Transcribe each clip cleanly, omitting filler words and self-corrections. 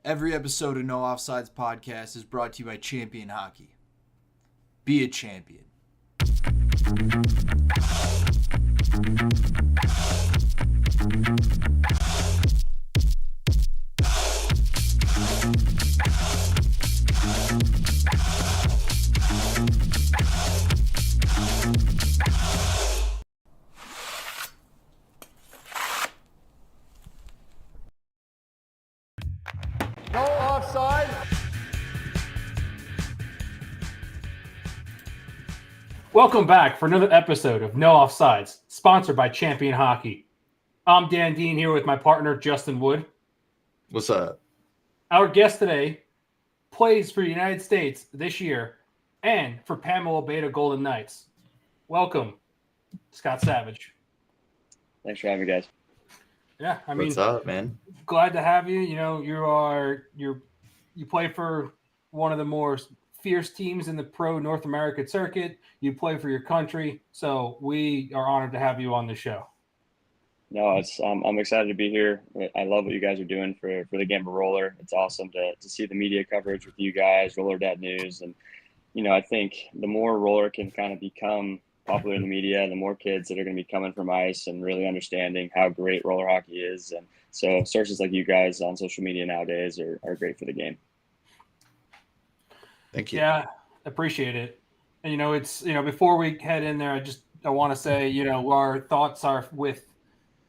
Every episode of No Offsides podcast is brought to you by Champion Hockey. Be a champion. No offside. Welcome back for another episode of No Offsides, sponsored by Champion Hockey. I'm Dan Dean here with my partner, Justin Wood. What's up? Our guest today plays for the United States this year and for PAMA Labeda Golden Knights. Welcome, Scott Savage. Thanks for having me, guys. Yeah, What's up, man? Glad to have you. You know, you play for one of the more fierce teams in the pro North American circuit. You play for your country, so we are honored to have you on the show. No, I'm excited to be here. I love what you guys are doing for the game of roller. It's awesome to see the media coverage with you guys, Roller Dad News, and I think the more roller can kind of become popular in the media, the more kids that are going to be coming from ice and really understanding how great roller hockey is. And so sources like you guys on social media nowadays are great for the game. Thank you. Yeah, appreciate it. And, it's, before we head in there, I want to say, our thoughts are with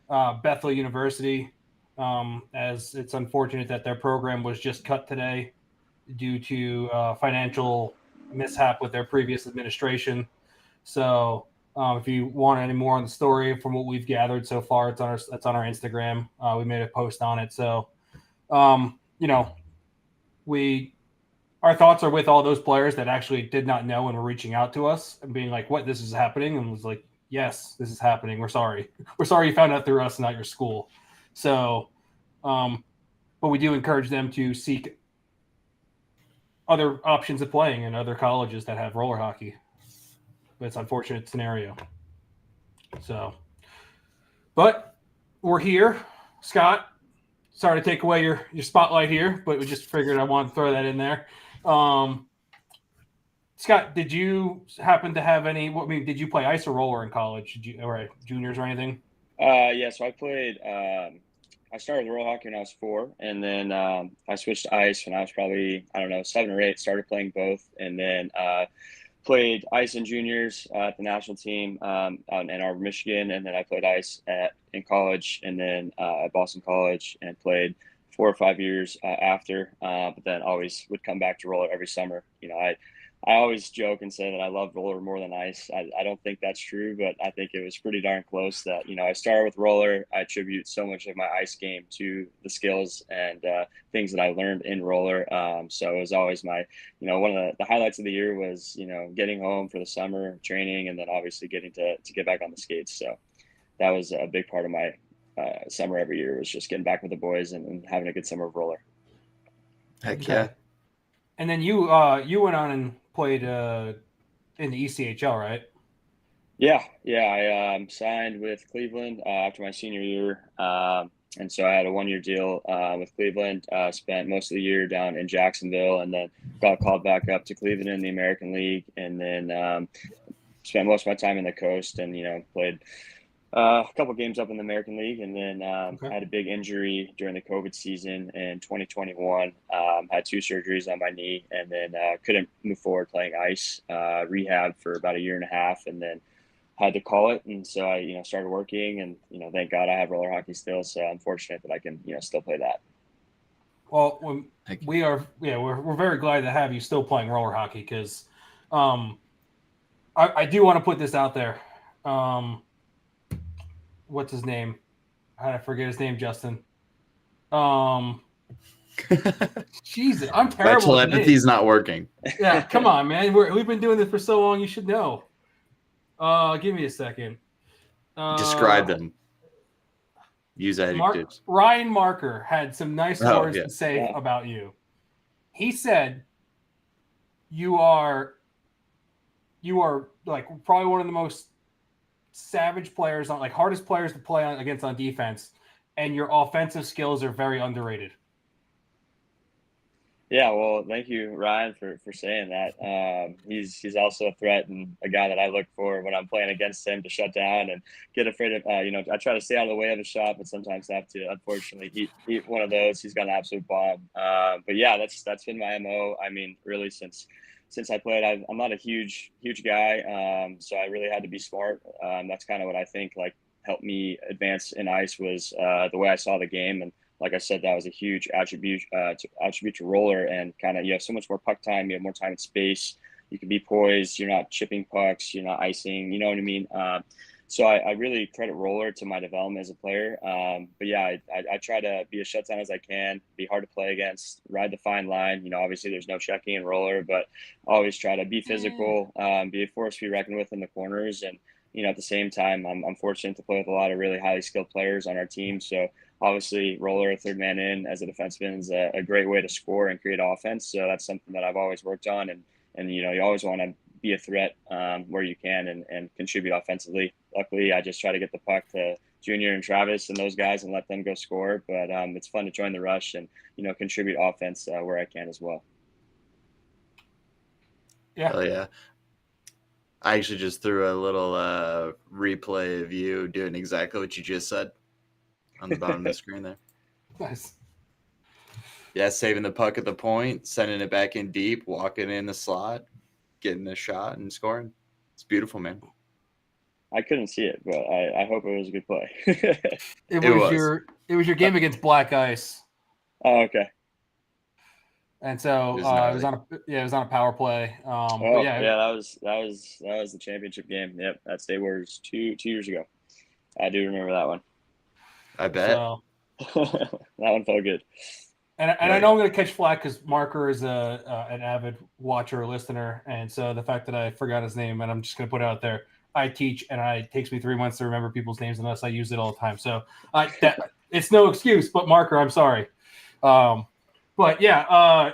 Bethel University, as it's unfortunate that their program was just cut today due to financial mishap with their previous administration. So if you want any more on the story from what we've gathered so far, it's on our Instagram. We made a post on it. So, our thoughts are with all those players that actually did not know and were reaching out to us and being like, what, this is happening? And was like, yes, this is happening. We're sorry. We're sorry you found out through us, not your school. So, but we do encourage them to seek other options of playing in other colleges that have roller hockey. But it's an unfortunate scenario. So, but we're here. Scott, sorry to take away your spotlight here, but we just figured I wanted to throw that in there. Scott, did you happen to have did you play ice or roller in college? Or juniors or anything? Yeah, so I played, I started with roller hockey when I was 4, and then I switched to ice when I was probably, 7 or 8, started playing both, and then played ice in juniors at the national team out in Ann Arbor, Michigan, and then I played ice in college, and then at Boston College, and played 4 or 5 years after. But then always would come back to roller every summer. I always joke and say that I love roller more than ice. I don't think that's true, but I think it was pretty darn close that, I started with roller. I attribute so much of my ice game to the skills and things that I learned in roller. So it was always my, one of the highlights of the year was, getting home for the summer training and then obviously getting to get back on the skates. So that was a big part of my summer every year, was just getting back with the boys and having a good summer of roller. Heck yeah. And then you went on and played in the ECHL, right? Yeah. I signed with Cleveland after my senior year, and so I had a 1-year deal with Cleveland. Spent most of the year down in Jacksonville, and then got called back up to Cleveland in the American League, and then spent most of my time in the coast, and played a couple games up in the American League, and then I had a big injury during the COVID season in 2021. Had 2 surgeries on my knee, and then couldn't move forward playing ice. Rehab for about 1.5 years, and then had to call it. And so I, started working, and thank God I have roller hockey still. So I'm fortunate that I can, still play that. Well, we're very glad to have you still playing roller hockey because I do want to put this out there. What's his name? I forget his name, Justin. Jesus, I'm terrible. My telepathy's not working. Yeah, come on, man. We've been doing this for so long. You should know. Give me a second. Describe them. Use adjectives. Ryan Marker had some nice words to say Yeah. about you. He said, "You are like probably one of the most savage players hardest players to play against on defense, and your offensive skills are very underrated." Yeah, well, thank you, Ryan, for saying that. He's also a threat and a guy that I look for when I'm playing against him to shut down and get afraid of. I try to stay out of the way of his shot, but sometimes have to unfortunately eat one of those. He's got an absolute bomb. But yeah, that's been my mo. I mean, really since I played, I'm not a huge guy, so I really had to be smart. That's kind of what I think like helped me advance in ice was the way I saw the game. And like I said, that was a huge attribute to roller, and kind of you have so much more puck time, you have more time and space. You can be poised. You're not chipping pucks. You're not icing. You know what I mean? So I really credit roller to my development as a player. But yeah, I try to be as shutdown as I can, be hard to play against, ride the fine line. Obviously there's no checking in roller, but always try to be physical, be a force to be reckoned with in the corners, and at the same time, I'm fortunate to play with a lot of really highly skilled players on our team. So obviously, roller, third man in as a defenseman is a great way to score and create offense. So that's something that I've always worked on, and you always want to be a threat where you can and contribute offensively. Luckily, I just try to get the puck to Junior and Travis and those guys and let them go score. But it's fun to join the rush and contribute offense where I can as well. Yeah. Hell yeah. I actually just threw a little replay of you doing exactly what you just said on the bottom of the screen there. Nice. Yeah, saving the puck at the point, sending it back in deep, walking in the slot, getting a shot and scoring. It's beautiful, man. I couldn't see it, but I hope it was a good play. It was your game against Black Ice. Oh, okay. And so it was on a power play. That was the championship game. Yep, at State Warriors 2 years ago. I do remember that one. I bet. So, that one felt good. And I know I'm going to catch flack because Marker is an avid watcher or listener, and so the fact that I forgot his name, and I'm just going to put it out there. I teach, and it takes me 3 months to remember people's names unless I use it all the time. So it's no excuse, but Marker, I'm sorry. But yeah,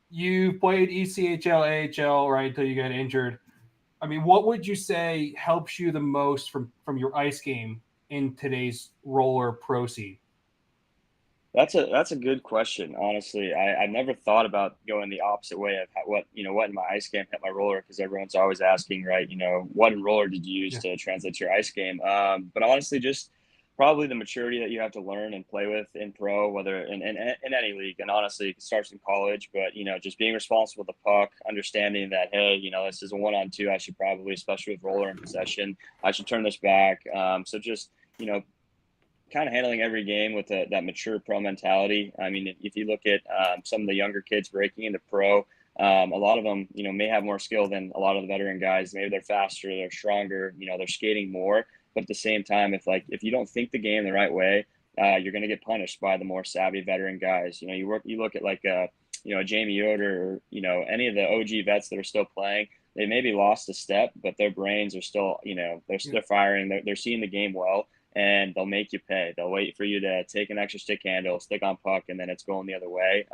you played ECHL, AHL, right, until you got injured. I mean, what would you say helps you the most from your ice game in today's roller pro scene? That's a good question. Honestly, I never thought about going the opposite way of what in my ice game hit my roller, because everyone's always asking, right? What in roller did you use to translate to your ice game? But honestly, just probably the maturity that you have to learn and play with in pro, whether in any league. And honestly, it starts in college, but just being responsible with the puck, understanding that, hey, this is a 1-on-2. I should probably, especially with roller in possession, I should turn this back. So just kind of handling every game with that mature pro mentality. I mean, if you look at some of the younger kids breaking into pro, a lot of them, may have more skill than a lot of the veteran guys. Maybe they're faster, they're stronger, they're skating more. But at the same time, if you don't think the game the right way, you're going to get punished by the more savvy veteran guys. You look at like Jamie Yoder, or any of the OG vets that are still playing. They maybe lost a step, but their brains are still, they're firing. They're seeing the game well. And they'll make you pay. They'll wait for you to take an extra stick handle, stick on puck, and then it's going the other way.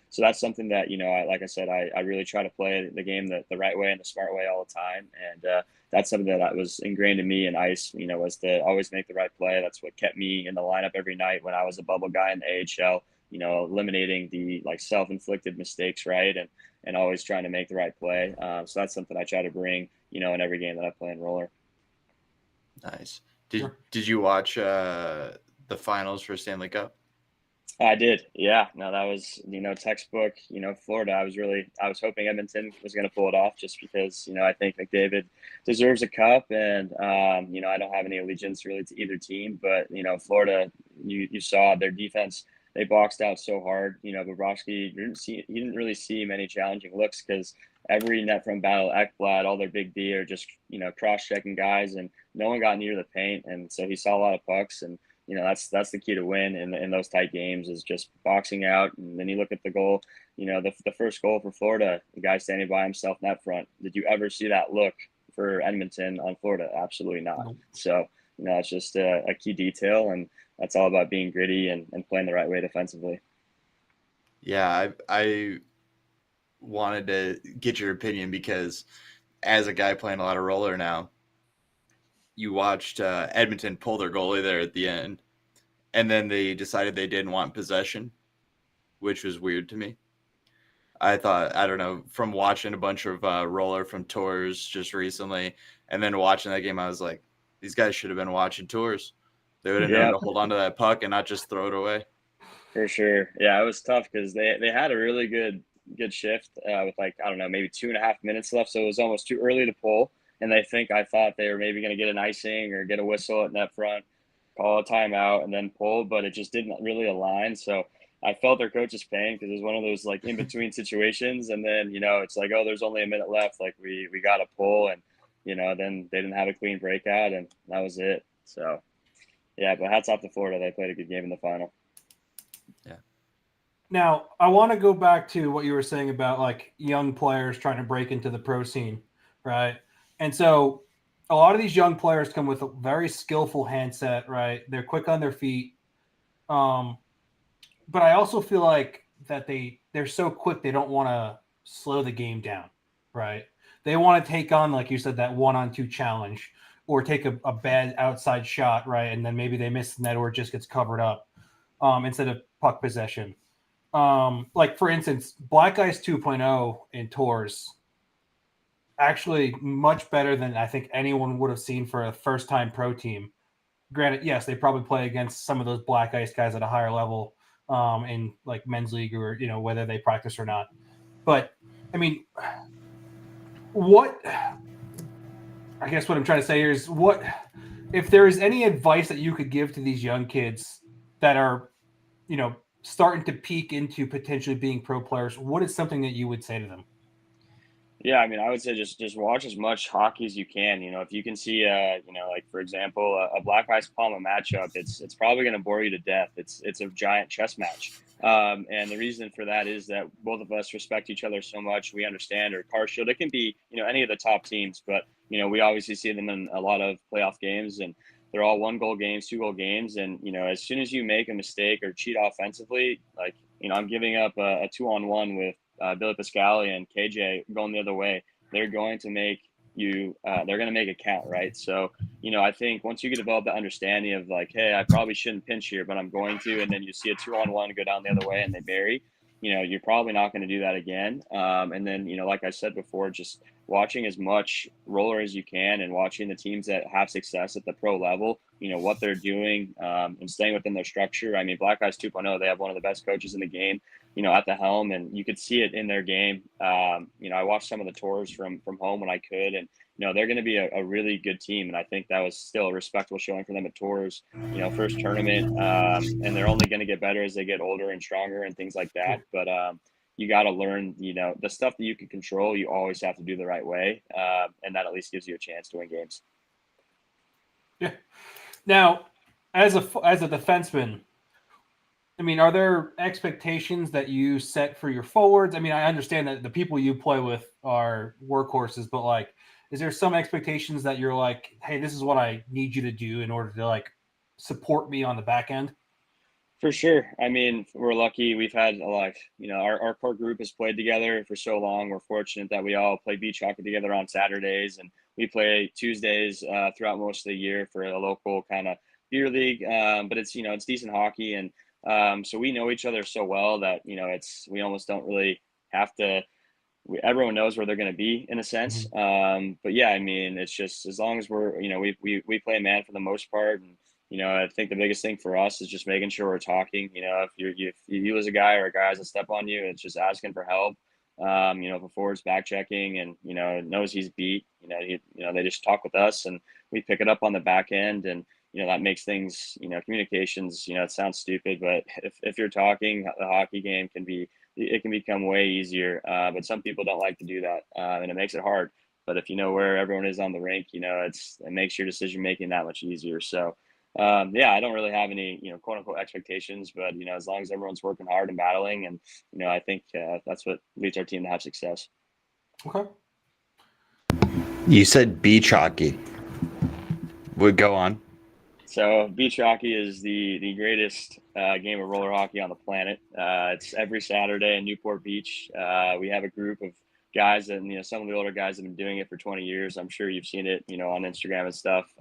So that's something that, like I said, I really try to play the game the right way and the smart way all the time. And that's something that was ingrained in me in ice, was to always make the right play. That's what kept me in the lineup every night when I was a bubble guy in the AHL, eliminating the self-inflicted mistakes, right? And always trying to make the right play. So that's something I try to bring, in every game that I play in roller. Nice. Did you watch the finals for Stanley Cup? I did. Yeah. No, that was, textbook, Florida. I was hoping Edmonton was going to pull it off, just because, I think McDavid deserves a cup, and, I don't have any allegiance really to either team, but, Florida, you saw their defense. They boxed out so hard. Bobrovsky he didn't really see many challenging looks, because every net from Battle Ekblad, all their big D are just, cross-checking guys, and no one got near the paint. And so he saw a lot of pucks, and, that's the key to win in those tight games, is just boxing out. And then you look at the goal, the first goal for Florida, the guy standing by himself net front. Did you ever see that look for Edmonton on Florida? Absolutely not. Nope. So, it's just a key detail, and that's all about being gritty and playing the right way defensively. Yeah, I wanted to get your opinion, because as a guy playing a lot of roller now, you watched Edmonton pull their goalie there at the end, and then they decided they didn't want possession. which was weird to me. I thought, I don't know, from watching a bunch of roller from tours just recently and then watching that game, I was like, these guys should have been watching tours. They would have known Yeah, to hold on to that puck and not just throw it away. for sure. Yeah, it was tough because they had a really good shift with like I don't know maybe 2.5 minutes left, so it was almost too early to pull. And I thought they were maybe going to get an icing or get a whistle at net front, call a timeout, and then pull, but it just didn't really align. So I felt their coach's pain because it was one of those like in between situations, and then it's like, oh, there's only a minute left, like we got to pull, and then they didn't have a clean breakout, and that was it. So yeah, but hats off to Florida, they played a good game in the final. Yeah. Now, I want to go back to what you were saying about like young players trying to break into the pro scene, right? And so a lot of these young players come with a very skillful handset, right? They're quick on their feet. But I also feel like that they're so quick they don't want to slow the game down, right? They want to take on, like you said, that 1-on-2 challenge or take a bad outside shot, right? And then maybe they miss the net or it just gets covered up instead of puck possession. Like for instance, Black Ice 2.0 in tours, actually much better than I think anyone would have seen for a first-time pro team. Granted, yes, they probably play against some of those Black Ice guys at a higher level in like men's league or whether they practice or not. But I mean, what I guess what I'm trying to say here is what if there is any advice that you could give to these young kids that are starting to peak into potentially being pro players, what is something that you would say to them? Yeah, I mean, I would say just watch as much hockey as you can. If you can see, like for example, a Black Ice PAMA matchup, it's probably going to bore you to death. It's a giant chess match, and the reason for that is that both of us respect each other so much. We understand, or Carshield, it can be any of the top teams, but we obviously see them in a lot of playoff games, and they're all 1-goal games, 2-goal games, and as soon as you make a mistake or cheat offensively, like I'm giving up a 2-on-1 with Billy Pascali and KJ going the other way, they're going to make they're going to make it count, right? So, I think once you develop that understanding of like, hey, I probably shouldn't pinch here, but I'm going to, and then you see a 2-on-1 go down the other way and they bury, you're probably not going to do that again. And then, like I said before, just watching as much roller as you can and watching the teams that have success at the pro level, what they're doing and staying within their structure. I mean, Black Ice 2.0, they have one of the best coaches in the game, at the helm, and you could see it in their game. I watched some of the tours from home when I could, and they're going to be a really good team, and I think that was still a respectable showing for them at tours. First tournament, and they're only going to get better as they get older and stronger and things like that. But you got to learn, the stuff that you can control. You always have to do the right way, and that at least gives you a chance to win games. Yeah. Now, as a defenseman, I mean, are there expectations that you set for your forwards? I mean, I understand that the people you play with are workhorses, but like, is there some expectations that you're like, hey, this is what I need you to do in order to like support me on the back end? For sure. I mean, we're lucky. We've had a lot, our core group has played together for so long. We're fortunate that we all play beach hockey together on Saturdays, and we play Tuesdays throughout most of the year for a local kind of beer league. But it's decent hockey. And so we know each other so well that, we almost don't really have to, everyone knows where they're going to be in a sense. Mm-hmm. But yeah, I mean, it's just as long as we're, we play man for the most part. And, I think the biggest thing for us is just making sure we're talking. If you as a guy or a guy has a step on you, it's just asking for help. If a forward's back checking and knows he's beat, they just talk with us and we pick it up on the back end, and that makes things, communications. It sounds stupid, but if you're talking, the hockey game it can become way easier. But some people don't like to do that, and it makes it hard. But if you know where everyone is on the rink, it makes your decision making that much easier. So. Yeah, I don't really have any, quote unquote expectations, but, as long as everyone's working hard and battling, and, I think that's what leads our team to have success. Okay. You said beach hockey. Would go on. So beach hockey is the greatest game of roller hockey on the planet. It's every Saturday in Newport Beach. We have a group of guys, and some of the older guys have been doing it for 20 years. I'm sure you've seen it, on Instagram and stuff.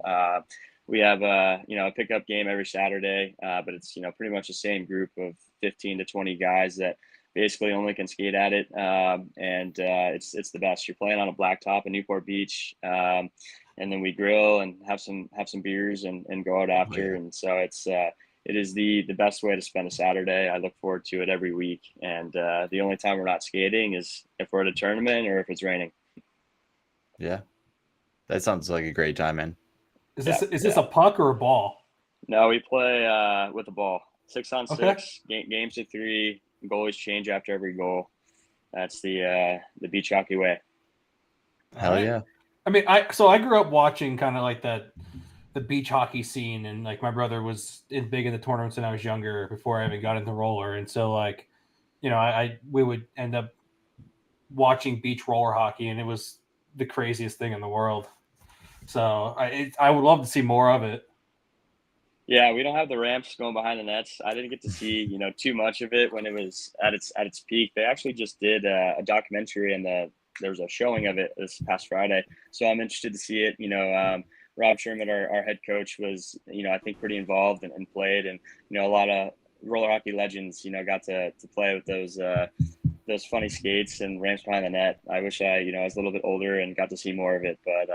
we have a pickup game every Saturday, but it's pretty much the same group of 15 to 20 guys that basically only can skate at it, and it's the best. You're playing on a blacktop in Newport Beach, and then we grill and have some beers and go out after, and so it is the best way to spend a Saturday. I look forward to it every week, and the only time we're not skating is if we're at a tournament or if it's raining. Yeah, that sounds like a great time, man. Is this a puck or a ball? No, we play with a ball. 6-on-6, games of 3. Goalies change after every goal. That's the beach hockey way. Hell yeah! I mean, I grew up watching kind of like the beach hockey scene, and like my brother was big in the tournaments when I was younger before I even got into roller, and so like, we would end up watching beach roller hockey, and it was the craziest thing in the world. So I would love to see more of it. Yeah, we don't have the ramps going behind the nets. I didn't get to see too much of it when it was at its peak. They actually just did a documentary, and there was a showing of it this past Friday. So I'm interested to see it. Rob Sherman, our head coach, was I think pretty involved and played, and a lot of roller hockey legends got to play with those funny skates and ramps behind the net. I wish I was a little bit older and got to see more of it, but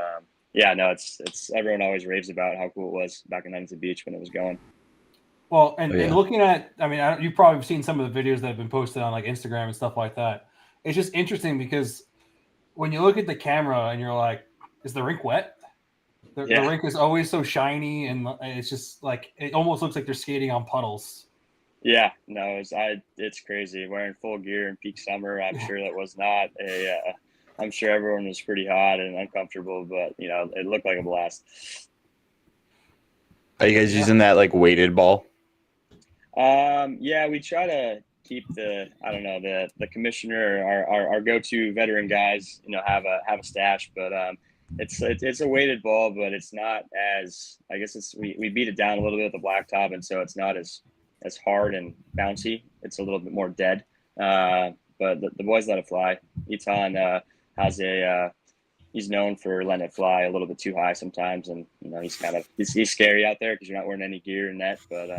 yeah, no, it's everyone always raves about how cool it was back in Huntington Beach when it was going. Well, and looking at, I mean, you've probably seen some of the videos that have been posted on like Instagram and stuff like that. It's just interesting because when you look at the camera and you're like, is the rink wet? The rink is always so shiny, and it's just like it almost looks like they're skating on puddles. Yeah, no, it's crazy. Wearing full gear in peak summer, I'm sure that was not I'm sure everyone was pretty hot and uncomfortable, but it looked like a blast. Are you guys using that like weighted ball? Yeah, we try to keep the commissioner, our go-to veteran guys, have a stash, but it's a weighted ball, but it's not as, I guess we beat it down a little bit with the blacktop, and so it's not as hard and bouncy. It's a little bit more dead. But the boys let it fly. Eton has he's known for letting it fly a little bit too high sometimes, and he's scary out there because you're not wearing any gear in net, but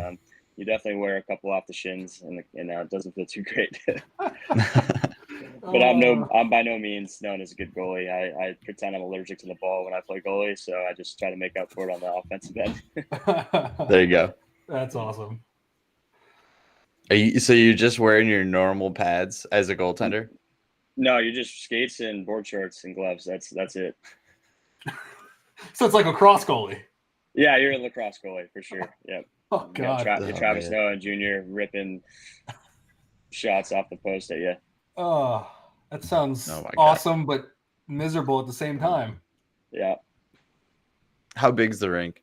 you definitely wear a couple off the shins, and it doesn't feel too great. But I'm by no means known as a good goalie. I pretend I'm allergic to the ball when I play goalie, so I just try to make up for it on the offensive end. There you go. That's awesome. So you're just wearing your normal pads as a goaltender? No, you're just skates and board shorts and gloves. That's it. So it's like a cross goalie. Yeah, you're a lacrosse goalie for sure. Yep. Oh God. Travis Noah Jr. ripping shots off the post at you. Oh, that sounds awesome, but miserable at the same time. Yeah. How big's the rink?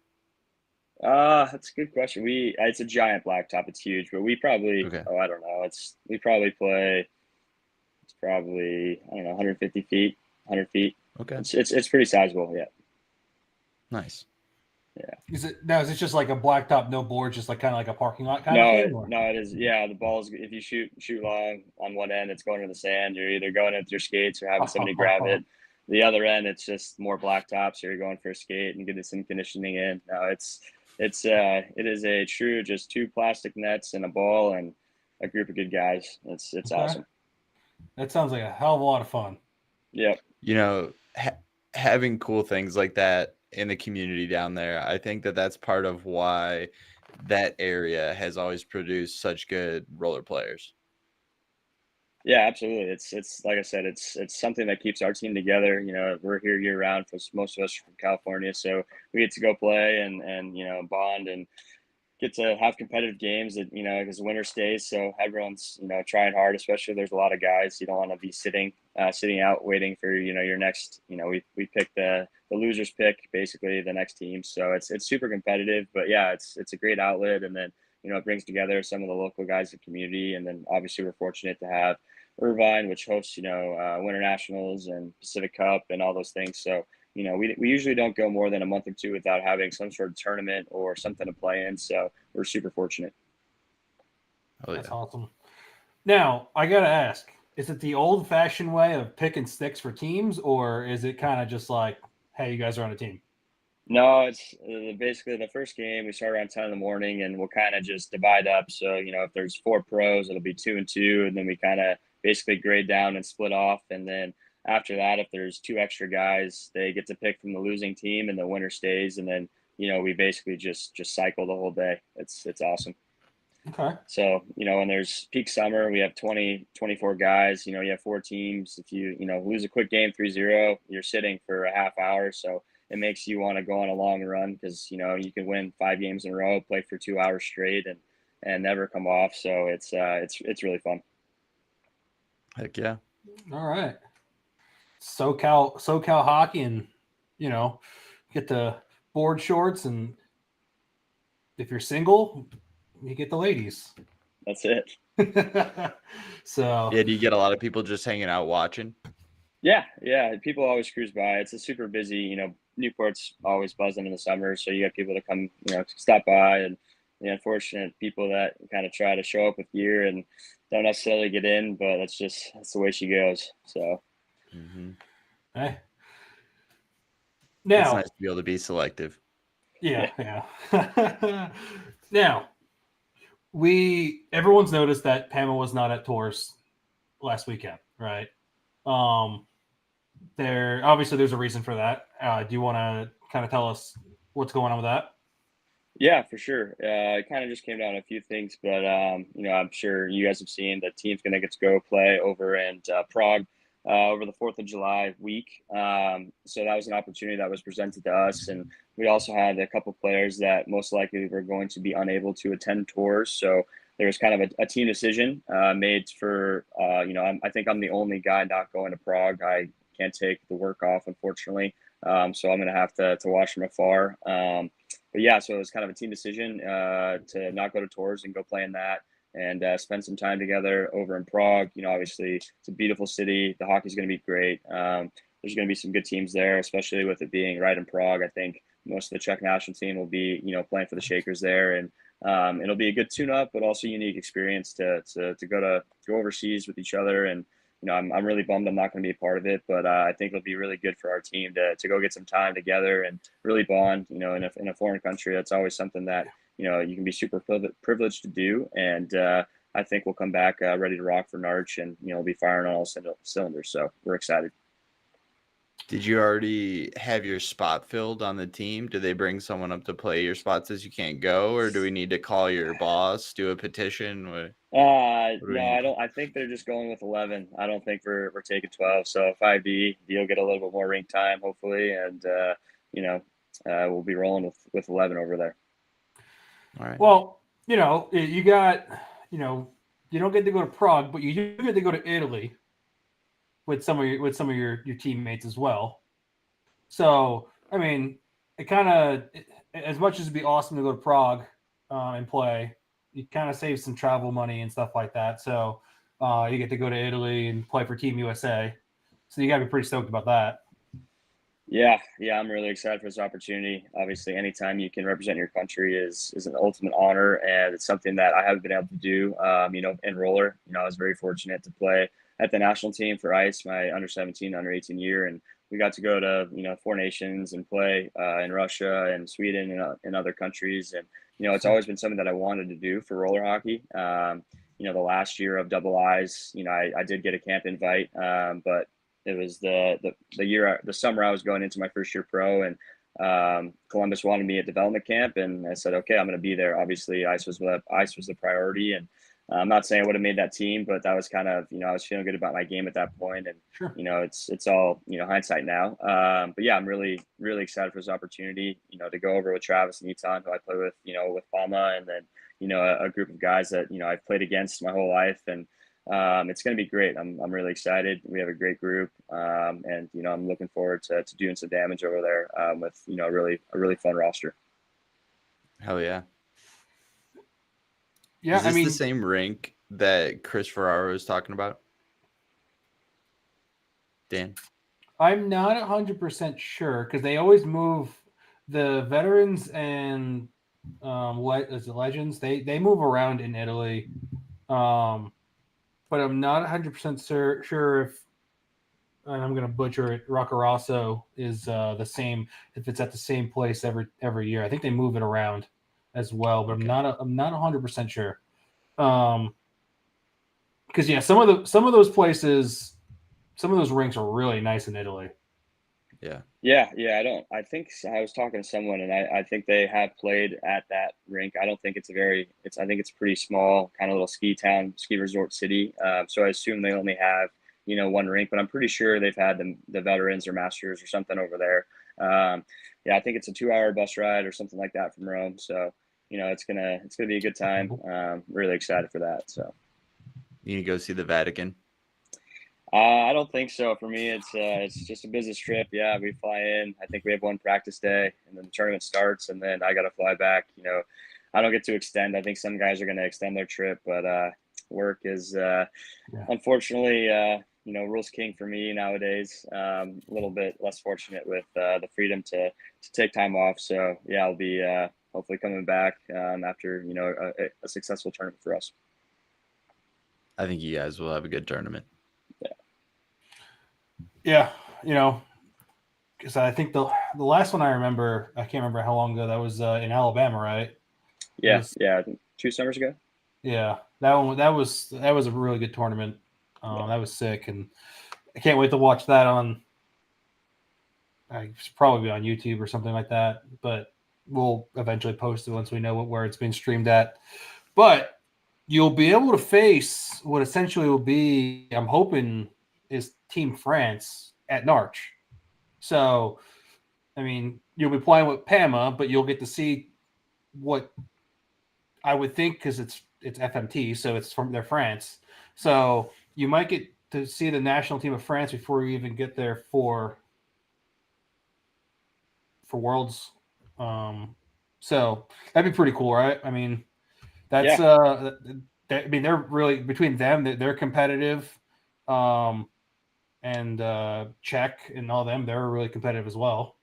That's a good question. It's a giant blacktop. It's huge, but we probably I don't know. We probably play. It's probably 150 feet, 100 feet. Okay. It's pretty sizable. Yeah. Nice. Yeah. Is it just like a blacktop, no board, just like kind of like a parking lot kind of thing? No, it is. Yeah, the ball is. If you shoot long on one end, it's going in the sand. You're either going with your skates or having somebody grab it. The other end, it's just more blacktop, so you're going for a skate and getting some conditioning in. No, it is a true just 2 plastic nets and a ball and a group of good guys. It's awesome. That sounds like a hell of a lot of fun. Yep. Having cool things like that in the community down there, I think that's part of why that area has always produced such good roller players. Yeah, absolutely. It's like I said, it's something that keeps our team together. We're here year round for most of us from California, so we get to go play and bond and get to have competitive games that because winter stays, so everyone's trying hard. Especially there's a lot of guys you don't want to be sitting out waiting for your next. We pick the losers pick basically the next team, so it's super competitive. But yeah, it's a great outlet, and then it brings together some of the local guys in the community, and then obviously we're fortunate to have Irvine, which hosts Winter Nationals and Pacific Cup and all those things. So we usually don't go more than a month or two without having some sort of tournament or something to play in. So we're super fortunate. Oh, yeah. That's awesome. Now, I got to ask, is it the old-fashioned way of picking sticks for teams, or is it kind of just like, hey, you guys are on a team? No, it's basically the first game. We start around 10 in the morning, and we'll kind of just divide up. So, if there's 4 pros, it'll be 2 and 2, and then we kind of basically grade down and split off. And then after that, if there's 2 extra guys, they get to pick from the losing team, and the winner stays. And then we basically just cycle the whole day. It's awesome. Okay. So, when there's peak summer, we have 24 guys. You have 4 teams. If you lose a quick game 3-0, you're sitting for a half hour. So it makes you want to go on a long run because, you can win 5 games in a row, play for 2 hours straight and never come off. So it's really fun. Heck yeah. All right. SoCal hockey, and get the board shorts, and if you're single, you get the ladies. That's it. So Yeah, do you get a lot of people just hanging out watching? Yeah. People always cruise by. It's a super busy, Newport's always buzzing in the summer. So you got people to come, stop by, and the unfortunate people that kind of try to show up with gear and don't necessarily get in, but that's the way she goes. So. Hey. It's Now, nice to be able to be selective. yeah. Now, everyone's noticed that PAMA was not at Tours last weekend, right? There's a reason for that. Do you want to kind of tell us what's going on with that? Yeah, for sure. It kind of just came down to a few things, but I'm sure you guys have seen the team's going to get to go play over in Prague over the 4th of July week. So that was an opportunity that was presented to us, and we also had a couple players that most likely were going to be unable to attend tours. So there was kind of a team decision made for I think I'm the only guy not going to Prague. I can't take the work off, unfortunately. So I'm going to have to watch from afar. But yeah, so it was kind of a team decision to not go to tours and go play in that and spend some time together over in Prague. Obviously it's a beautiful city. The hockey's going to be great. There's going to be some good teams there, especially with it being right in Prague. I think most of the Czech national team will be, playing for the Shakers there, and it'll be a good tune-up, but also unique experience to go overseas with each other. And I'm really bummed I'm not going to be a part of it, but I think it'll be really good for our team to go get some time together and really bond. In a foreign country, that's always something that you can be super privileged to do. And I think we'll come back ready to rock for Narch, and be firing on all cylinders. So we're excited. Did you already have your spot filled on the team? Did they bring someone up to play your spot since you can't go, or do we need to call your boss, do a petition? No, I don't. I think they're just going with 11. I don't think we're taking 12. So 5D, you'll get a little bit more rink time, hopefully, and we'll be rolling with 11 over there. All right. Well, you got, you don't get to go to Prague, but you do get to go to Italy with some of your teammates as well. So, I mean, it kind of, as much as it'd be awesome to go to Prague and play, you kind of save some travel money and stuff like that. So you get to go to Italy and play for Team USA. So you got to be pretty stoked about that. Yeah, I'm really excited for this opportunity. Obviously, anytime you can represent your country is an ultimate honor, and it's something that I haven't been able to do. In roller, I was very fortunate to play at the national team for ice, my under 17, under 18 year, and we got to go to 4 nations and play in Russia and Sweden and other countries. And it's always been something that I wanted to do for roller hockey. The last year of double I's, I did get a camp invite, but it was the summer I was going into my first year pro, and Columbus wanted me at development camp, and I said, okay, I'm going to be there. Obviously, ice was the priority, and I'm not saying I would have made that team, but that was kind of, I was feeling good about my game at that point, and sure. It's all hindsight now. But yeah, I'm really really excited for this opportunity, to go over with Travis and Eton, who I play with, with PAMA, and then a group of guys that I've played against my whole life, and it's going to be great. I'm really excited. We have a great group, and I'm looking forward to doing some damage over there with a really fun roster. Hell yeah. Yeah, is this the same rink that Chris Ferraro was talking about? Dan? I'm not 100% sure because they always move the veterans and legends. They move around in Italy, but I'm not 100% sure if and I'm going to butcher it, Roccaraso is the same if it's at the same place every year. I think they move it around as well, but Okay. I'm not 100% sure. Because yeah, some of those places, some of those rinks are really nice in Italy. Yeah. Yeah. I think I was talking to someone, and I think they have played at that rink. I don't think I think it's pretty small, kind of little ski town, ski resort city. So I assume they only have, one rink, but I'm pretty sure they've had the veterans or masters or something over there. Yeah, I think it's a 2-hour bus ride or something like that from Rome. So, it's gonna be a good time. Really excited for that. So. You need to go see the Vatican. I don't think so. For me, it's just a business trip. Yeah, we fly in. I think we have one practice day, and then the tournament starts, and then I got to fly back. I don't get to extend. I think some guys are going to extend their trip, but work is unfortunately, rules king for me nowadays. A little bit less fortunate with the freedom to take time off. So yeah, I'll be hopefully coming back after a successful tournament for us. I think you guys will have a good tournament. Yeah, because I think the last one I remember, I can't remember how long ago that was in Alabama, right? Yeah, I think 2 summers ago. Yeah, that was a really good tournament. That was sick, and I can't wait to watch that on. It's probably on YouTube or something like that, but we'll eventually post it once we know where it's being streamed at. But you'll be able to face what essentially will be, I'm hoping, is Team France at Narch. So, I mean, you'll be playing with PAMA, but you'll get to see what I would think, because it's FMT, so it's from their France. So you might get to see the national team of France before you even get there for Worlds. So that'd be pretty cool, right? I mean, that's I mean, they're really, between them, they're competitive, and Czech and all them, they're really competitive as well.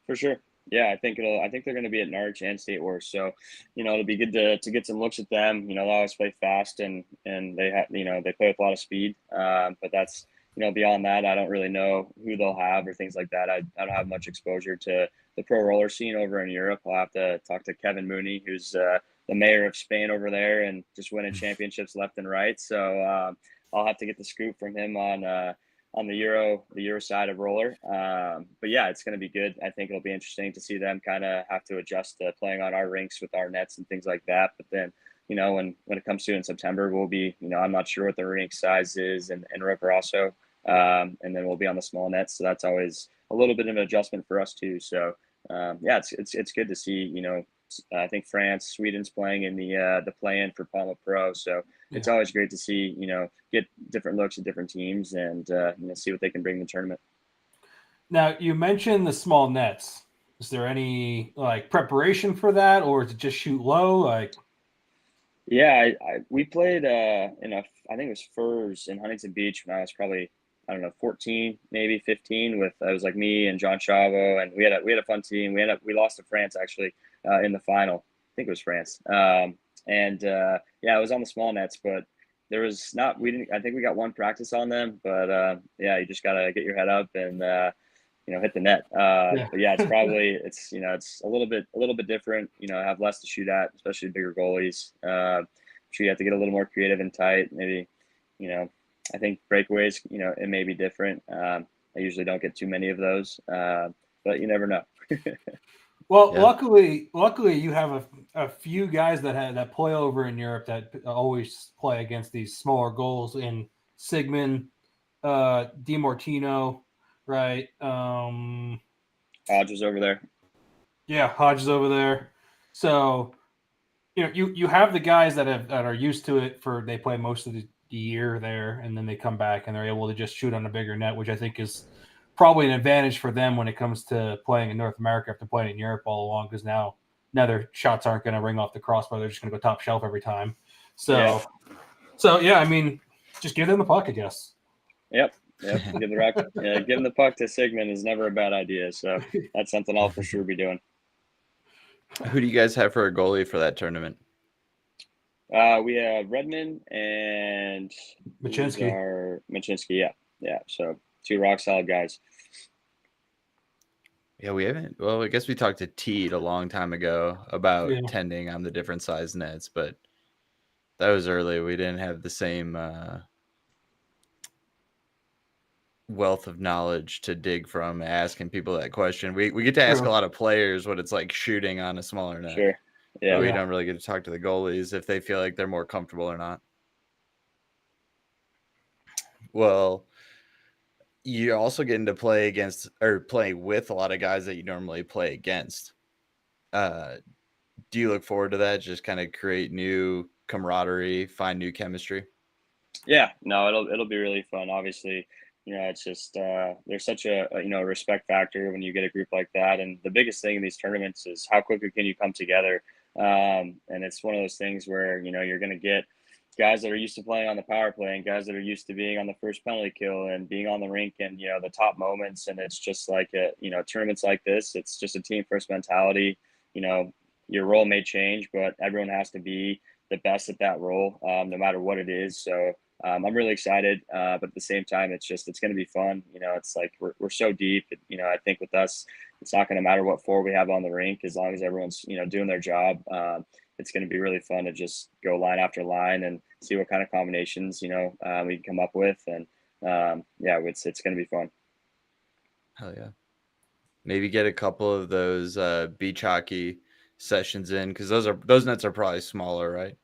For sure. Yeah, I think they're going to be at Narch and State Wars, so it'll be good to get some looks at them. They'll always play fast, and they have they play with a lot of speed. But that's beyond that, I don't really know who they'll have or things like that. I don't have much exposure to the pro roller scene over in Europe. I'll have to talk to Kevin Mooney, who's the mayor of Spain over there, and just winning championships left and right. So I'll have to get the scoop from him on the Euro side of roller. But yeah, it's going to be good. I think it'll be interesting to see them kind of have to adjust to playing on our rinks with our nets and things like that. But then, when it comes to in September, we'll be, I'm not sure what the rink size is in Roccaraso. And then we'll be on the small nets. So that's always a little bit of an adjustment for us too. So yeah, it's good to see, I think France, Sweden's playing in the play-in for PAMA Pro. So it's always great to see, get different looks at different teams and, see what they can bring to the tournament. Now, you mentioned the small nets. Is there any preparation for that, or is it just shoot low? Yeah, we played I think it was Furs in Huntington Beach when I was probably, I don't know, 14, maybe 15. It was like me and John Chavo, and we had a fun team. We lost to France actually in the final. I think it was France. Yeah, it was on the small nets, but there was not. We didn't. I think we got one practice on them, but yeah, you just gotta get your head up and hit the net. But yeah, it's it's a little bit different. Have less to shoot at, especially bigger goalies. I'm sure you have to get a little more creative and tight. Maybe, I think breakaways, it may be different. I usually don't get too many of those, but you never know. Well, luckily, you have a few guys that play over in Europe that always play against these smaller goals in Sigmund, DiMartino, right? Hodge was over there. Yeah, Hodge is over there. So, you have the guys that are used to it, they play most of the year there, and then they come back and they're able to just shoot on a bigger net, which I think is probably an advantage for them when it comes to playing in North America after playing in Europe all along, because now their shots aren't going to ring off the crossbar. They're just going to go top shelf every time. So yeah, I mean, just give them the puck, I guess. Yep. Give them the puck to Sigmund is never a bad idea. So that's something I'll for sure be doing. Who do you guys have for a goalie for that tournament? We have Redmond and Machinsky. Machinsky, yeah. So two rock solid guys. Yeah, we haven't. Well, I guess we talked to Teed a long time ago about Yeah. tending on the different size nets, but that was early. We didn't have the same wealth of knowledge to dig from asking people that question. We get to ask a True. lot of players what it's like shooting on a smaller net. Sure. But Yeah. we don't really get to talk to the goalies if they feel like they're more comfortable or not. Well, you're also getting to play against or play with a lot of guys that you normally play against. Do you look forward to that? Just kind of create new camaraderie, find new chemistry? Yeah, no, it'll be really fun. Obviously, it's just there's such a respect factor when you get a group like that, and the biggest thing in these tournaments is how quickly can you come together. And it's one of those things where you're going to get guys that are used to playing on the power play and guys that are used to being on the first penalty kill and being on the rink and the top moments. And it's just like tournaments like this. It's just a team first mentality. Your role may change, but everyone has to be the best at that role, no matter what it is. So I'm really excited, but at the same time, it's going to be fun. It's like we're so deep. I think with us, it's not going to matter what four we have on the rink as long as everyone's doing their job. It's going to be really fun to just go line after line and see what kind of combinations we can come up with, and it's going to be fun. Hell yeah! Maybe get a couple of those beach hockey sessions in because those nets are probably smaller, right?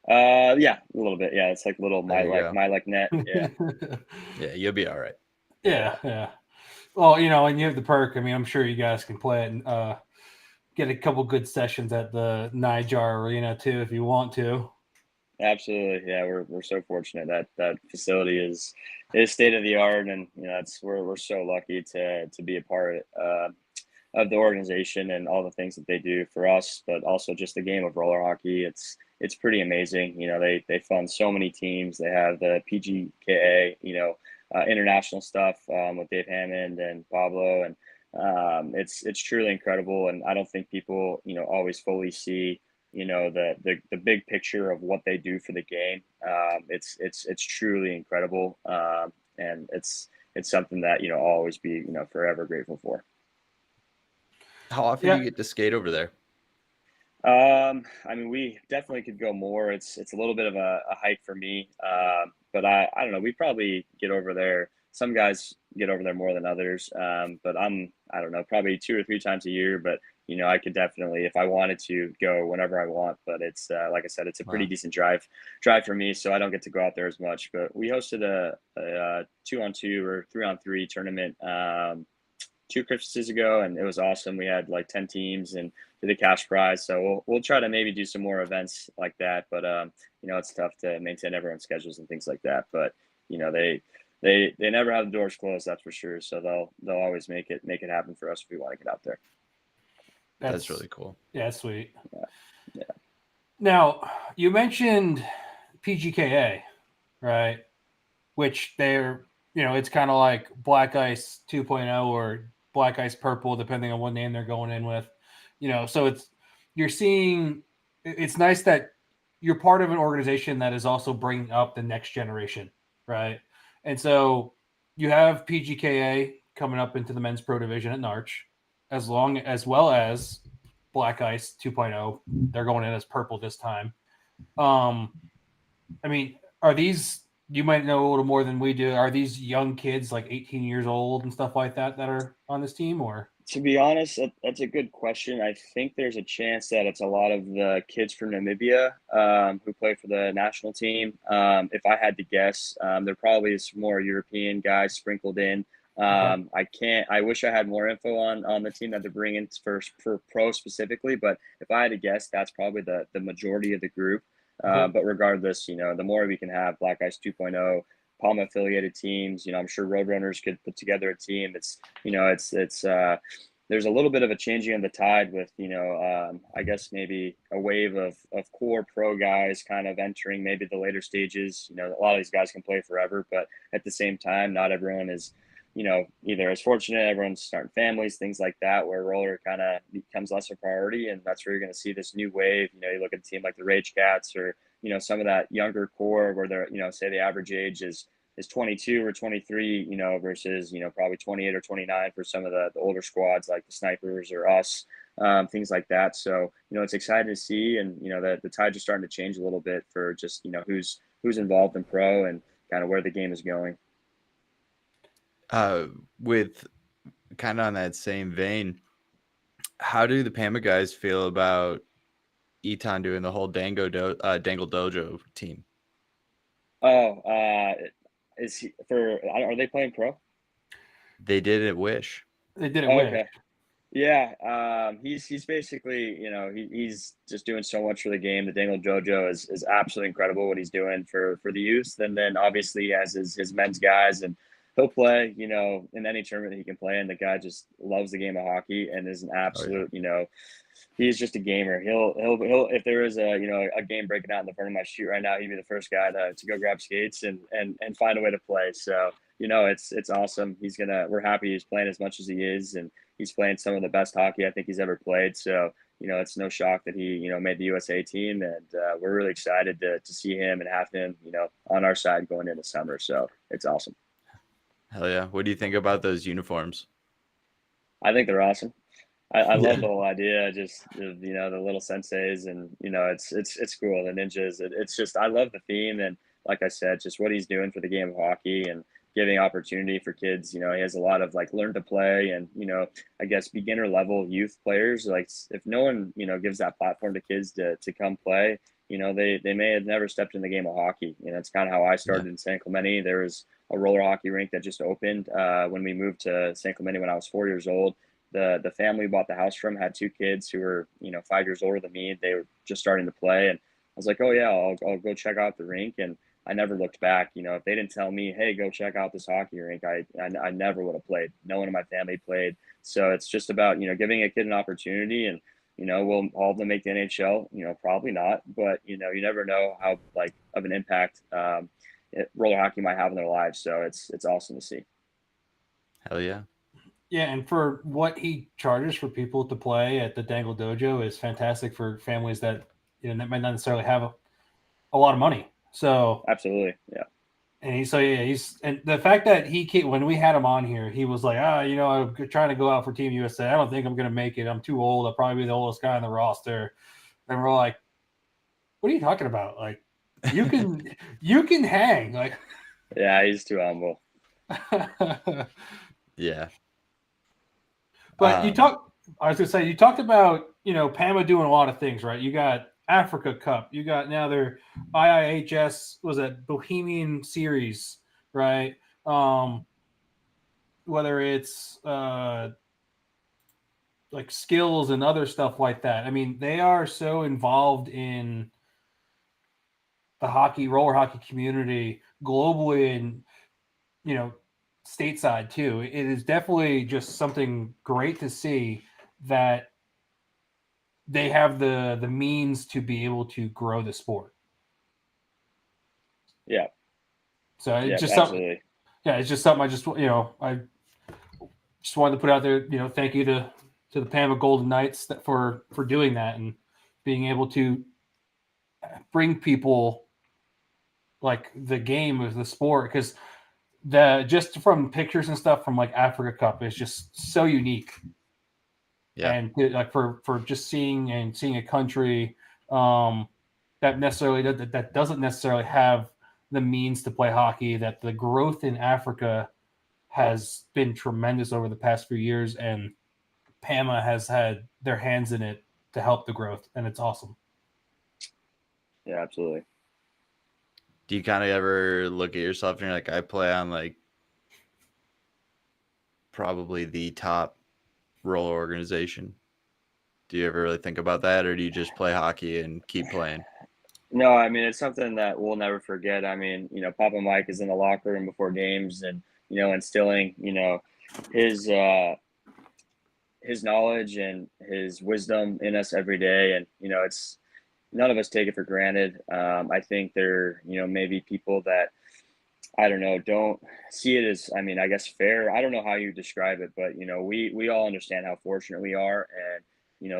Yeah, a little bit. Yeah, it's like little my net. Yeah. Yeah, you'll be all right. Yeah. Well, and you have the perk. I mean, I'm sure you guys can play it and get a couple good sessions at the Nijar Arena too, if you want to. Absolutely, yeah. We're so fortunate that facility is state of the art, and we're so lucky to be a part of the organization and all the things that they do for us, but also just the game of roller hockey. It's pretty amazing. They fund so many teams. They have the PGKA, international stuff with Dave Hammond and Pablo, and it's truly incredible. And I don't think people always fully see the big picture of what they do for the game. It's truly incredible, and it's something that I'll always be forever grateful for. How often do you get to skate over there? I mean, we definitely could go more. It's a little bit of a hike for me, but I don't know. We probably get over there. Some guys get over there more than others, but I don't know, probably 2 or 3 times a year. But I could definitely, if I wanted to, go whenever I want. But it's like I said, it's a pretty decent drive for me, so I don't get to go out there as much. But we hosted a 2-on-2 or 3-on-3 tournament 2 Christmases ago, and it was awesome. We had like 10 teams and did a cash prize. So we'll try to maybe do some more events like that. But it's tough to maintain everyone's schedules and things like that. But they never have the doors closed, that's for sure. So they'll always make it happen for us if we want to get out there. That's really cool. Yeah, that's sweet. Yeah. Now, you mentioned PGKA, right? Which they're, it's kind of like Black Ice 2.0 or Black Ice Purple, depending on what name they're going in with. So it's nice that you're part of an organization that is also bringing up the next generation, right? And so you have PGKA coming up into the men's pro division at Narch, as well as Black Ice 2.0. They're going in as Purple this time. I mean, are these, you might know a little more than we do, are these young kids like 18 years old and stuff like that are on this team, or? To be honest, that's a good question. I think there's a chance that it's a lot of the kids from Namibia who play for the national team. If I had to guess, there probably is more European guys sprinkled in. I wish I had more info on the team that they're bringing for pro specifically, but if I had to guess, that's probably the majority of the group. But regardless, the more we can have Black Ice 2.0, PAMA affiliated teams, I'm sure Roadrunners could put together a team. There's a little bit of a changing of the tide with, I guess maybe a wave of core pro guys kind of entering maybe the later stages. A lot of these guys can play forever, but at the same time, not everyone is, either as fortunate, everyone's starting families, things like that, where roller kind of becomes less a priority. And that's where you're going to see this new wave. You look at a team like the Rage Cats or, some of that younger core where they're, say the average age is is 22 or 23, versus, probably 28 or 29 for some of the older squads like the Snipers or us, things like that. So, it's exciting to see. And, the tides are starting to change a little bit for just, who's involved in pro and kind of where the game is going. With kind of on that same vein, how do the PAMA guys feel about Eton doing the whole Dangle Dojo team? Oh, is he are they playing pro? They did at Wish. They did it Oh, with. okay. Yeah, he's basically, he's just doing so much for the game. The Dangle Dojo is absolutely incredible what he's doing for the youth, and then obviously he has his men's guys, and he'll play, in any tournament he can play. And the guy just loves the game of hockey and is an absolute, he's just a gamer. He'll if there is a game breaking out in the front of my shoot right now, he'd be the first guy to go grab skates and find a way to play. So it's awesome. We're happy he's playing as much as he is, and he's playing some of the best hockey I think he's ever played. So it's no shock that he made the USA team, and we're really excited to see him and have him on our side going into summer. So it's awesome. Hell yeah! What do you think about those uniforms? I think they're awesome. I love the whole idea, just the little senseis, and it's cool. The ninjas, it's just, I love the theme, and like I said, just what he's doing for the game of hockey and giving opportunity for kids. He has a lot of learn to play and I guess beginner level youth players. Like if no one gives that platform to kids to come play, they may have never stepped in the game of hockey. It's kind of how I started in San Clemente. There was a roller hockey rink that just opened when we moved to San Clemente when I was 4 years old. The family we bought the house from had two kids who were 5 years older than me. They were just starting to play, and I was like, oh yeah, I'll go check out the rink. And I never looked back. If they didn't tell me, hey, go check out this hockey rink, I never would have played. No one in my family played. So it's just about giving a kid an opportunity. And will all of them make the NHL? Probably not, but you never know how of an impact roller hockey might have in their lives. So it's awesome to see. Hell yeah. Yeah, and for what he charges for people to play at the Dangle Dojo is fantastic for families that that might not necessarily have a lot of money. So absolutely, yeah. And he's and the fact that he came, when we had him on here, he was like, I'm trying to go out for Team USA. I don't think I'm going to make it. I'm too old. I'll probably be the oldest guy on the roster. And we're like, what are you talking about? Like, you can hang. Like, yeah, he's too humble. Yeah. But you talked about, PAMA doing a lot of things, right? You got Africa Cup. You got now their IIHS, was it Bohemian Series, right? Whether it's skills and other stuff like that. I mean, they are so involved in the roller hockey community globally and, stateside too. It is definitely just something great to see that they have the means to be able to grow the sport. Yeah. So it's just absolutely. something. Yeah, it's just something I just I just wanted to put out there. Thank you to the PAMA Golden Knights for doing that and being able to bring people the game of the sport, because just from pictures and stuff from Africa Cup is just so unique. Yeah. And for just seeing a country that doesn't necessarily have the means to play hockey, that the growth in Africa has been tremendous over the past few years, and PAMA has had their hands in it to help the growth, and it's awesome. Yeah, absolutely. Do you kind of ever look at yourself and you're like, I play on probably the top roller organization? Do you ever really think about that, or do you just play hockey and keep playing? No, I mean, it's something that we'll never forget. I mean, Papa Mike is in the locker room before games and, instilling, his knowledge and his wisdom in us every day. And, it's, none of us take it for granted. I think there, maybe people that, I don't know, don't see it as, I guess fair. I don't know how you describe it, but, we all understand how fortunate we are, and,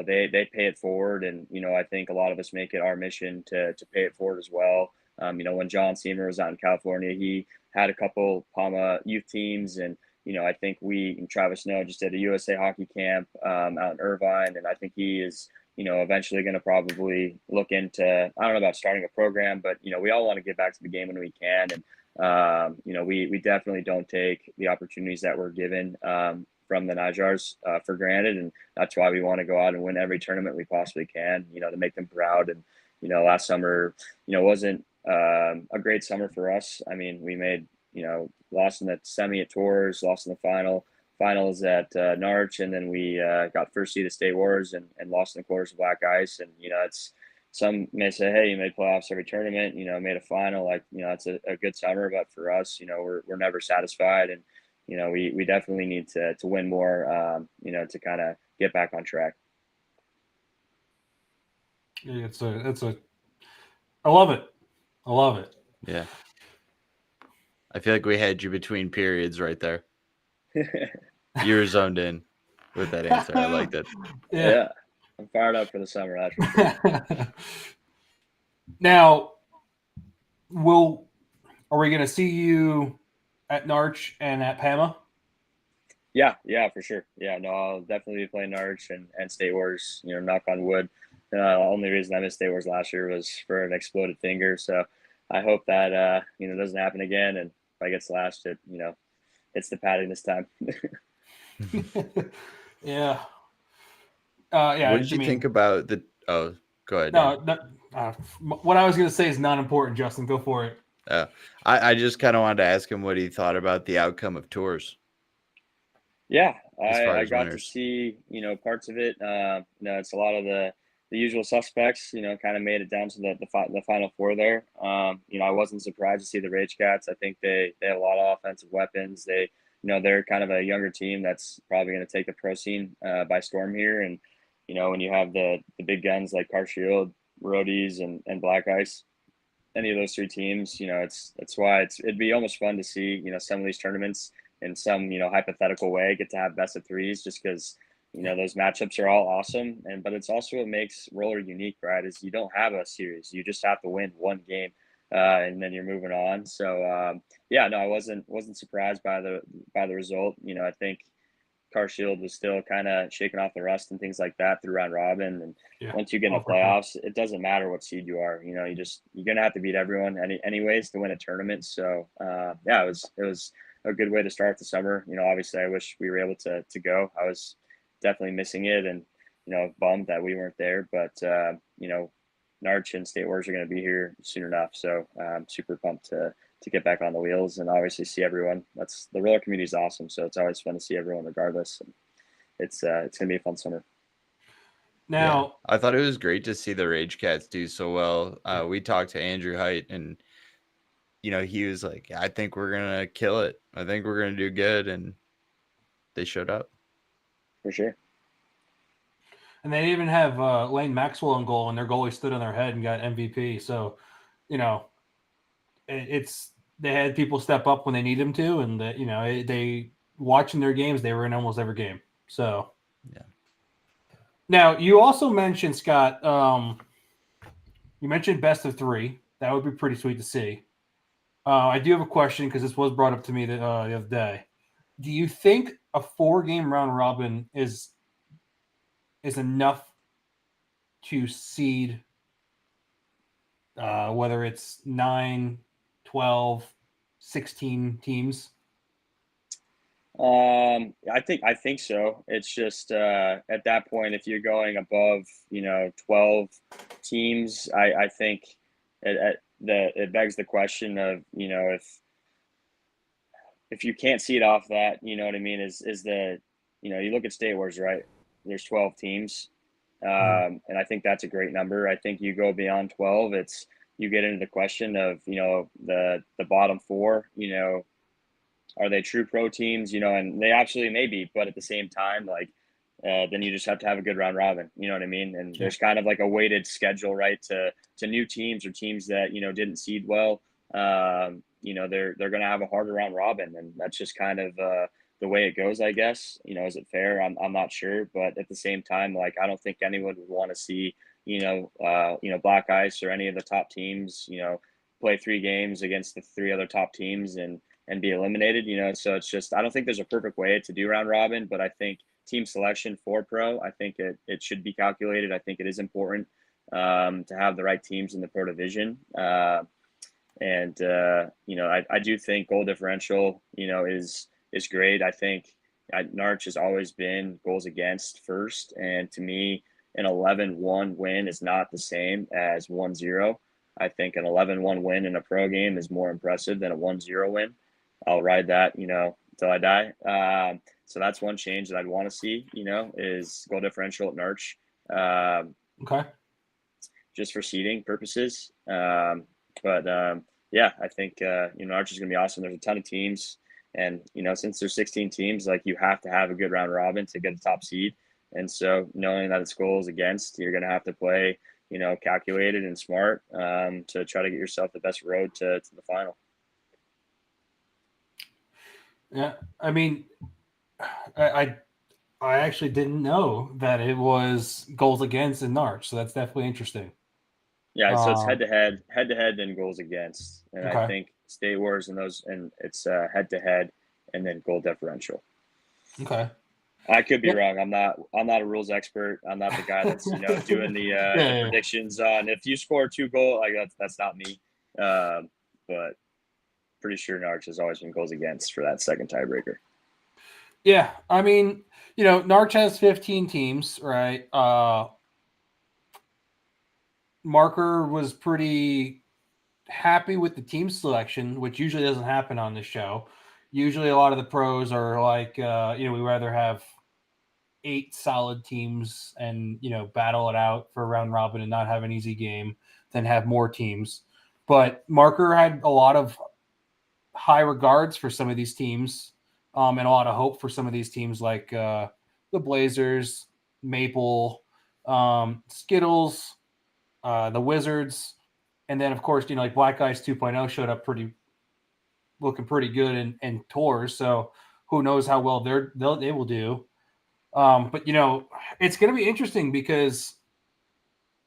they pay it forward. And, I think a lot of us make it our mission to pay it forward as well. When John Seymour was out in California, he had a couple PAMA youth teams, and I think we and Travis Snow just did a USA hockey camp out in Irvine, and I think he is eventually going to probably look into, I don't know about starting a program, but we all want to get back to the game when we can, and we definitely don't take the opportunities that we're given from the Nijars for granted, and that's why we want to go out and win every tournament we possibly can, to make them proud. And last summer, wasn't a great summer for us. I mean, we made lost in the semi at Tours, lost in the finals at Narch, and then we got first seed at State Wars and lost in the quarters of Black Ice. And it's, some may say, hey, you made playoffs every tournament, made a final, like it's a good summer. But for us, we're never satisfied, and we definitely need to win more, to kind of get back on track. Yeah, I love it. Yeah. I feel like we had you between periods right there. You were zoned in with that answer. I liked it. Yeah. I'm fired up for the summer. That's for sure. Now, are we going to see you at Narch and at PAMA? Yeah, for sure. Yeah, no, I'll definitely be playing Narch and State Wars, knock on wood. The only reason I missed State Wars last year was for an exploded finger. So I hope that, doesn't happen again. And if I get slashed, it's the padding this time. Yeah. Yeah. What did you think about the? Oh, go ahead. No, what I was going to say is not important, Justin. Go for it. I just kind of wanted to ask him what he thought about the outcome of Tours. Yeah, I got to see, parts of it. It's a lot of the usual suspects, kind of made it down to the Final Four there. I wasn't surprised to see the Rage Cats. I think they have a lot of offensive weapons. They're kind of a younger team that's probably going to take the pro scene by storm here. And, when you have the big guns like Car Shield, Roadies, and Black Ice, any of those three teams, it's why it'd be almost fun to see, some of these tournaments in some, hypothetical way get to have best of threes, just because, those matchups are all awesome. But it's also what makes roller unique, right? Is you don't have a series. You just have to win one game and then you're moving on. So I wasn't surprised by the result. I think Car Shield was still kind of shaking off the rust and things like that through round robin. And once you get in the playoffs, it doesn't matter what seed you are. You're going to have to beat everyone anyways to win a tournament. So it was a good way to start the summer. Obviously I wish we were able to go. I was definitely missing it, and bummed that we weren't there. But Narch and State Wars are going to be here soon enough. So I'm super pumped to get back on the wheels and obviously see everyone. The roller community is awesome. So it's always fun to see everyone regardless. And it's going to be a fun summer. Now, I thought it was great to see the Rage Cats do so well. We talked to Andrew Height, and he was like, I think we're going to kill it. I think we're going to do good. And they showed up. For sure. And they even have Lane Maxwell in goal, and their goalie stood on their head and got MVP. So, they had people step up when they need them to, and they watching their games, they were in almost every game. So, yeah. Now you also mentioned, Scott. You mentioned best of three. That would be pretty sweet to see. I do have a question because this was brought up to me the other day. Do you think a 4-game round robin is enough to seed, whether it's 9, 12, 16 teams? I think so. It's just at that point, if you're going above 12 teams, I think it begs the question of if you can't see it off that, you know what I mean, is the you look at State Wars, right? There's 12 teams. And I think that's a great number. I think you go beyond 12, you get into the question of, the bottom 4, are they true pro teams, and they absolutely may be, but at the same time, then you just have to have a good round robin, you know what I mean? And there's kind of like a weighted schedule, right, to new teams or teams that, didn't seed well. They're going to have a harder round robin, and that's just kind of the way it goes, I guess. Is it fair? I'm not sure, but at the same time, I don't think anyone would want to see, Black Ice or any of the top teams, play 3 games against the 3 other top teams and be eliminated. So it's just, I don't think there's a perfect way to do round robin, but I think team selection for pro, I think it should be calculated. I think it is important to have the right teams in the pro division. I do think goal differential, is great. I think Narch has always been goals against first. And to me, an 11-1 win is not the same as 1-0. I think an 11-1 win in a pro game is more impressive than a 1-0 win. I'll ride that, until I die. So that's one change that I'd want to see, is goal differential at Narch. Okay. Just for seeding purposes. I think, Narch is going to be awesome. There's a ton of teams. And, since there's 16 teams, like, you have to have a good round robin to get a top seed. And so knowing that it's goals against, you're going to have to play, calculated and smart to try to get yourself the best road to the final. Yeah, I mean, I actually didn't know that it was goals against in Narch, so that's definitely interesting. Yeah, so it's head to head, then goals against, and Okay. I think State Wars and it's head to head, and then goal differential. Okay. I could be wrong. I'm not a rules expert. I'm not the guy that's doing the predictions on if you score 2 goals. Like that's not me. But pretty sure Narch has always been goals against for that second tiebreaker. Yeah, I mean, Narch has 15 teams, right? Marker was pretty happy with the team selection, which usually doesn't happen on this show. Usually a lot of the pros are like, we rather have 8 solid teams and, battle it out for round robin and not have an easy game than have more teams. But Marker had a lot of high regards for some of these teams and a lot of hope for some of these teams like the Blazers, Maple, Skittles, the Wizards. And then, of course, like Black Guys 2.0 showed up looking pretty good in tours. So who knows how well they will do. But it's going to be interesting because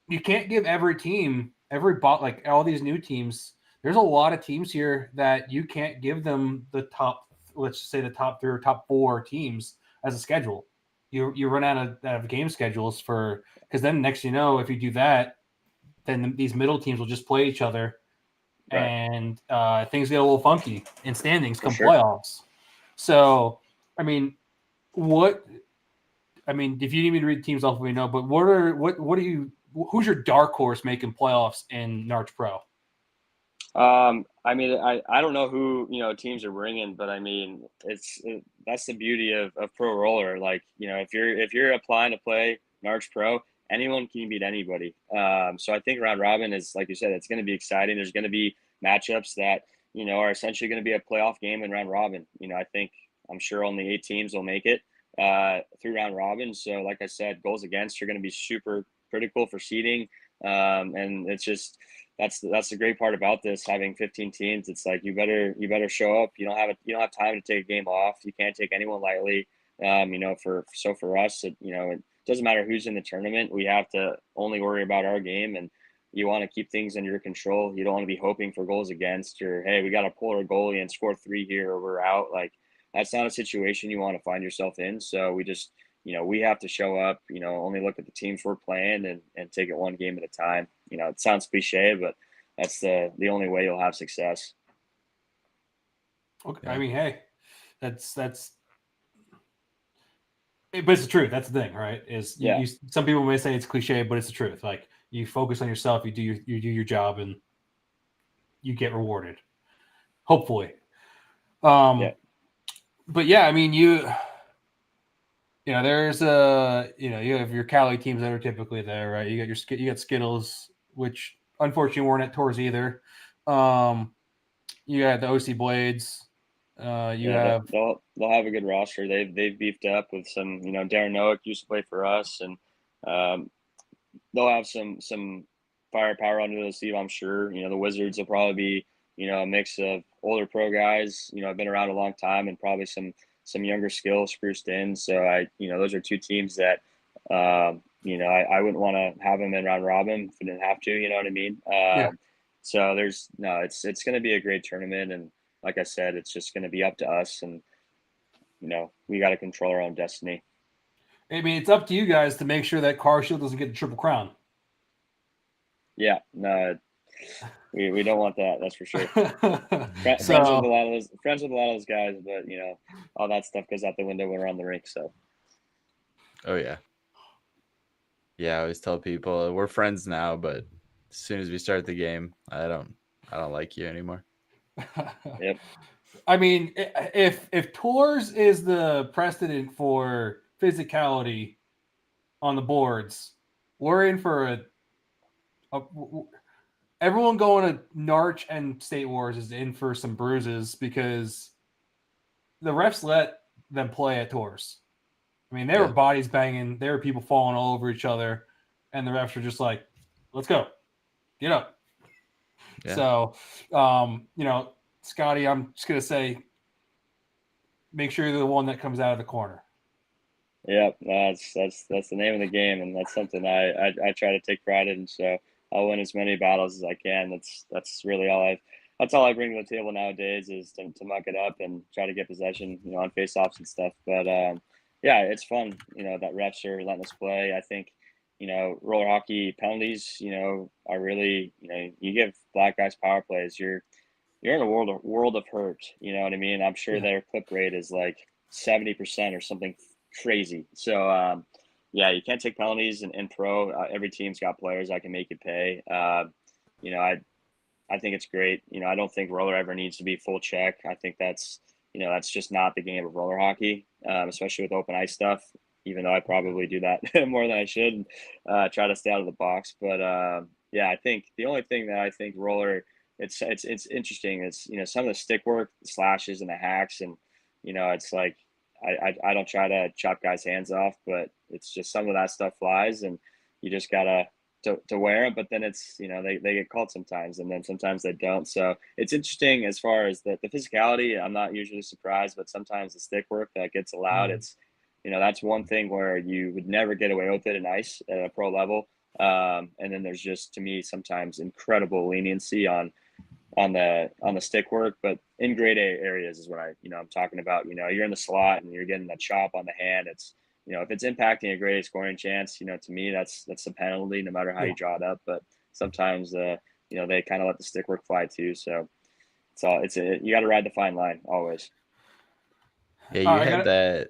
you can't give every team, like all these new teams. There's a lot of teams here that you can't give them the top, let's just say the top 3 or top 4 teams as a schedule. You run out of game schedules because then next if you do that, then these middle teams will just play each other, right. And things get a little funky in standings come playoffs. So, if you need me to read the teams off, we know. But who's your dark horse making playoffs in Narch Pro? I don't know who teams are bringing, but that's the beauty of pro roller. Like if you're applying to play Narch Pro, anyone can beat anybody. So I think round robin is, like you said, it's going to be exciting. There's going to be matchups that are essentially going to be a playoff game in round robin. I'm sure only 8 teams will make it through round robin. So like I said, goals against are going to be super critical for seeding, and it's just. That's the great part about this, having 15 teams. It's like you better show up. You don't have time to take a game off. You can't take anyone lightly. For us, it doesn't matter who's in the tournament. We have to only worry about our game, and you want to keep things under your control. You don't want to be hoping for goals against, or hey, we got to pull our goalie and score 3 here, or we're out. Like that's not a situation you want to find yourself in. So we just we have to show up, only look at the teams we're playing and take it one game at a time. It sounds cliche, but that's the only way you'll have success. Okay. Yeah. Hey, that's but it's the truth. That's the thing, right? Some people may say it's cliche, but it's the truth. Like you focus on yourself, you do your job, and you get rewarded. Hopefully. But yeah, there's you have your Cali teams that are typically there, right? You got Skittles, which unfortunately weren't at tours either. You got the OC Blades. They'll have a good roster. They've beefed up with some. Darren Noack used to play for us, and they'll have some firepower under the sleeve. I'm sure. The Wizards will probably be a mix of older pro guys. Have been around a long time, and probably some younger skills spruced in. So those are 2 teams that I wouldn't want to have them in round robin if we didn't have to. You know what I mean? So it's going to be a great tournament, and like I said, it's just going to be up to us, and we got to control our own destiny. I mean, it's up to you guys to make sure that Car Shield doesn't get the Triple Crown. Yeah, no, we don't want that. That's for sure. Friends So, with a lot of those guys, but all that stuff goes out the window when we're on the rink. So. Oh yeah. Yeah, I always tell people we're friends now, but as soon as we start the game, I don't like you anymore. Yep. I mean, if Tours is the precedent for physicality on the boards, we're in for everyone going to Narch and State Wars is in for some bruises because the refs let them play at Tours. I mean, there were bodies banging, there were people falling all over each other, and the refs were just like, "Let's go, get up." Yeah. So, Scotty, I'm just gonna say, make sure you're the one that comes out of the corner. Yep, that's the name of the game, and that's something I try to take pride in. So I'll win as many battles as I can. That's really that's all I bring to the table nowadays is to muck it up and try to get possession, on face-offs and stuff. But yeah, it's fun, that refs are letting us play. I think, roller hockey penalties, are really, you give black guys power plays, you're in a world of hurt. You know what I mean? I'm sure their clip rate is like 70% or something crazy. So yeah, you can't take penalties in pro. Every team's got players that can make you pay. I think it's great. I don't think roller ever needs to be full check. I think that's just not the game of roller hockey, especially with open ice stuff. Even though I probably do that more than I should, try to stay out of the box. But yeah, I think the only thing that I think roller it's interesting is some of the stick work, the slashes, and the hacks, and it's like I don't try to chop guys' hands off, but it's just some of that stuff flies, and you just gotta to wear them. But then it's they get called sometimes, and then sometimes they don't. So it's interesting as far as the physicality. I'm not usually surprised, but sometimes the stick work that gets allowed, it's that's one thing where you would never get away with it in ice at a pro level. And then there's just, to me, sometimes incredible leniency on the stick work, but in grade A areas is what I'm talking about. You're in the slot and you're getting a chop on the hand. It's if it's impacting a grade A scoring chance, to me that's the penalty, no matter how you draw it up. But sometimes they kind of let the stick work fly too. So you got to ride the fine line always. Yeah, you had that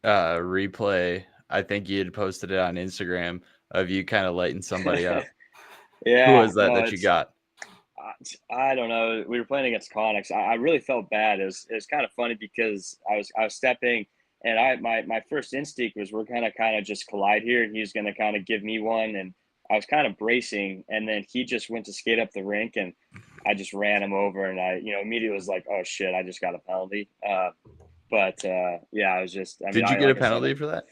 replay. I think you had posted it on Instagram of you kind of lighting somebody up. Yeah. Who was that you got? I don't know. We were playing against Connex. I really felt bad. It was kind of funny because I was stepping, and my first instinct was we're gonna kind of just collide here, and he's gonna kind of give me one, and I was kind of bracing, and then he just went to skate up the rink, and I just ran him over, and I immediately was like, oh shit, I just got a penalty. But yeah, I was just. Did you get a penalty for that?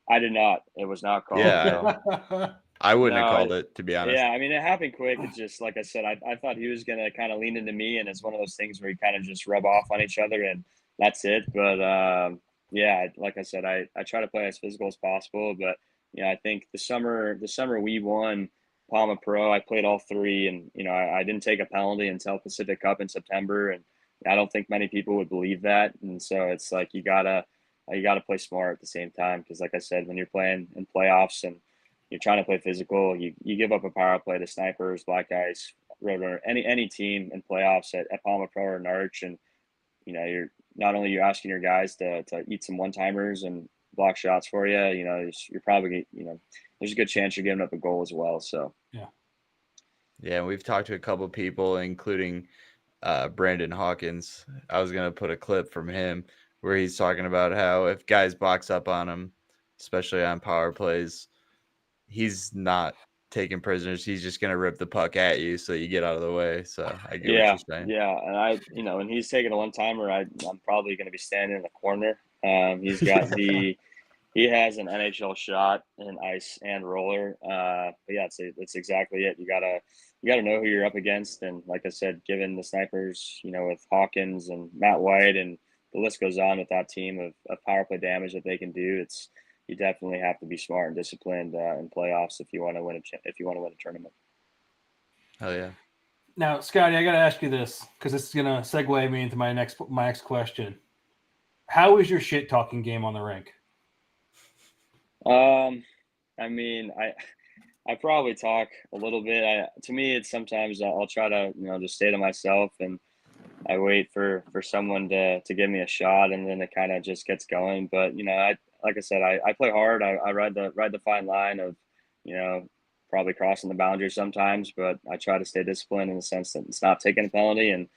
I did not. It was not called. Yeah. So. I wouldn't have called it, to be honest. Yeah, I mean, it happened quick. It's just, like I said, I thought he was going to kind of lean into me, and it's one of those things where you kind of just rub off on each other, and that's it. But, yeah, like I said, I try to play as physical as possible. But, I think the summer we won PAMA Pro, I played all three, and, I didn't take a penalty until Pacific Cup in September, and I don't think many people would believe that. And so it's like you gotta play smart at the same time because, like I said, when you're playing in playoffs and you're trying to play physical, you give up a power play to snipers, black guys, roadrunner, any team in playoffs at PAMA Pro or Narch, and you're not only you're asking your guys to eat some one timers and block shots for you. You're probably there's a good chance you're giving up a goal as well. So yeah, we've talked to a couple of people, including Brandon Hawkins. I was gonna put a clip from him where he's talking about how if guys box up on him, especially on power plays, he's not taking prisoners. He's just going to rip the puck at you so you get out of the way. So I get what you're saying. Yeah. And when he's taking a one-timer, I'm probably going to be standing in the corner. He's got he has an NHL shot in ice and roller. But yeah, it's exactly it. You gotta know who you're up against. And like I said, given the snipers, with Hawkins and Matt White, and the list goes on with that team of power play damage that they can do, you definitely have to be smart and disciplined in playoffs if you want to win a tournament. Oh yeah. Now, Scotty, I got to ask you this because this is going to segue me into my next question. How is your shit talking game on the rink? I mean, I probably talk a little bit. To me, it's sometimes I'll try to just stay to myself, and I wait for someone to give me a shot, and then it kind of just gets going. But like I said, I play hard. I ride the fine line of probably crossing the boundary sometimes, but I try to stay disciplined in the sense that it's not taking a penalty, and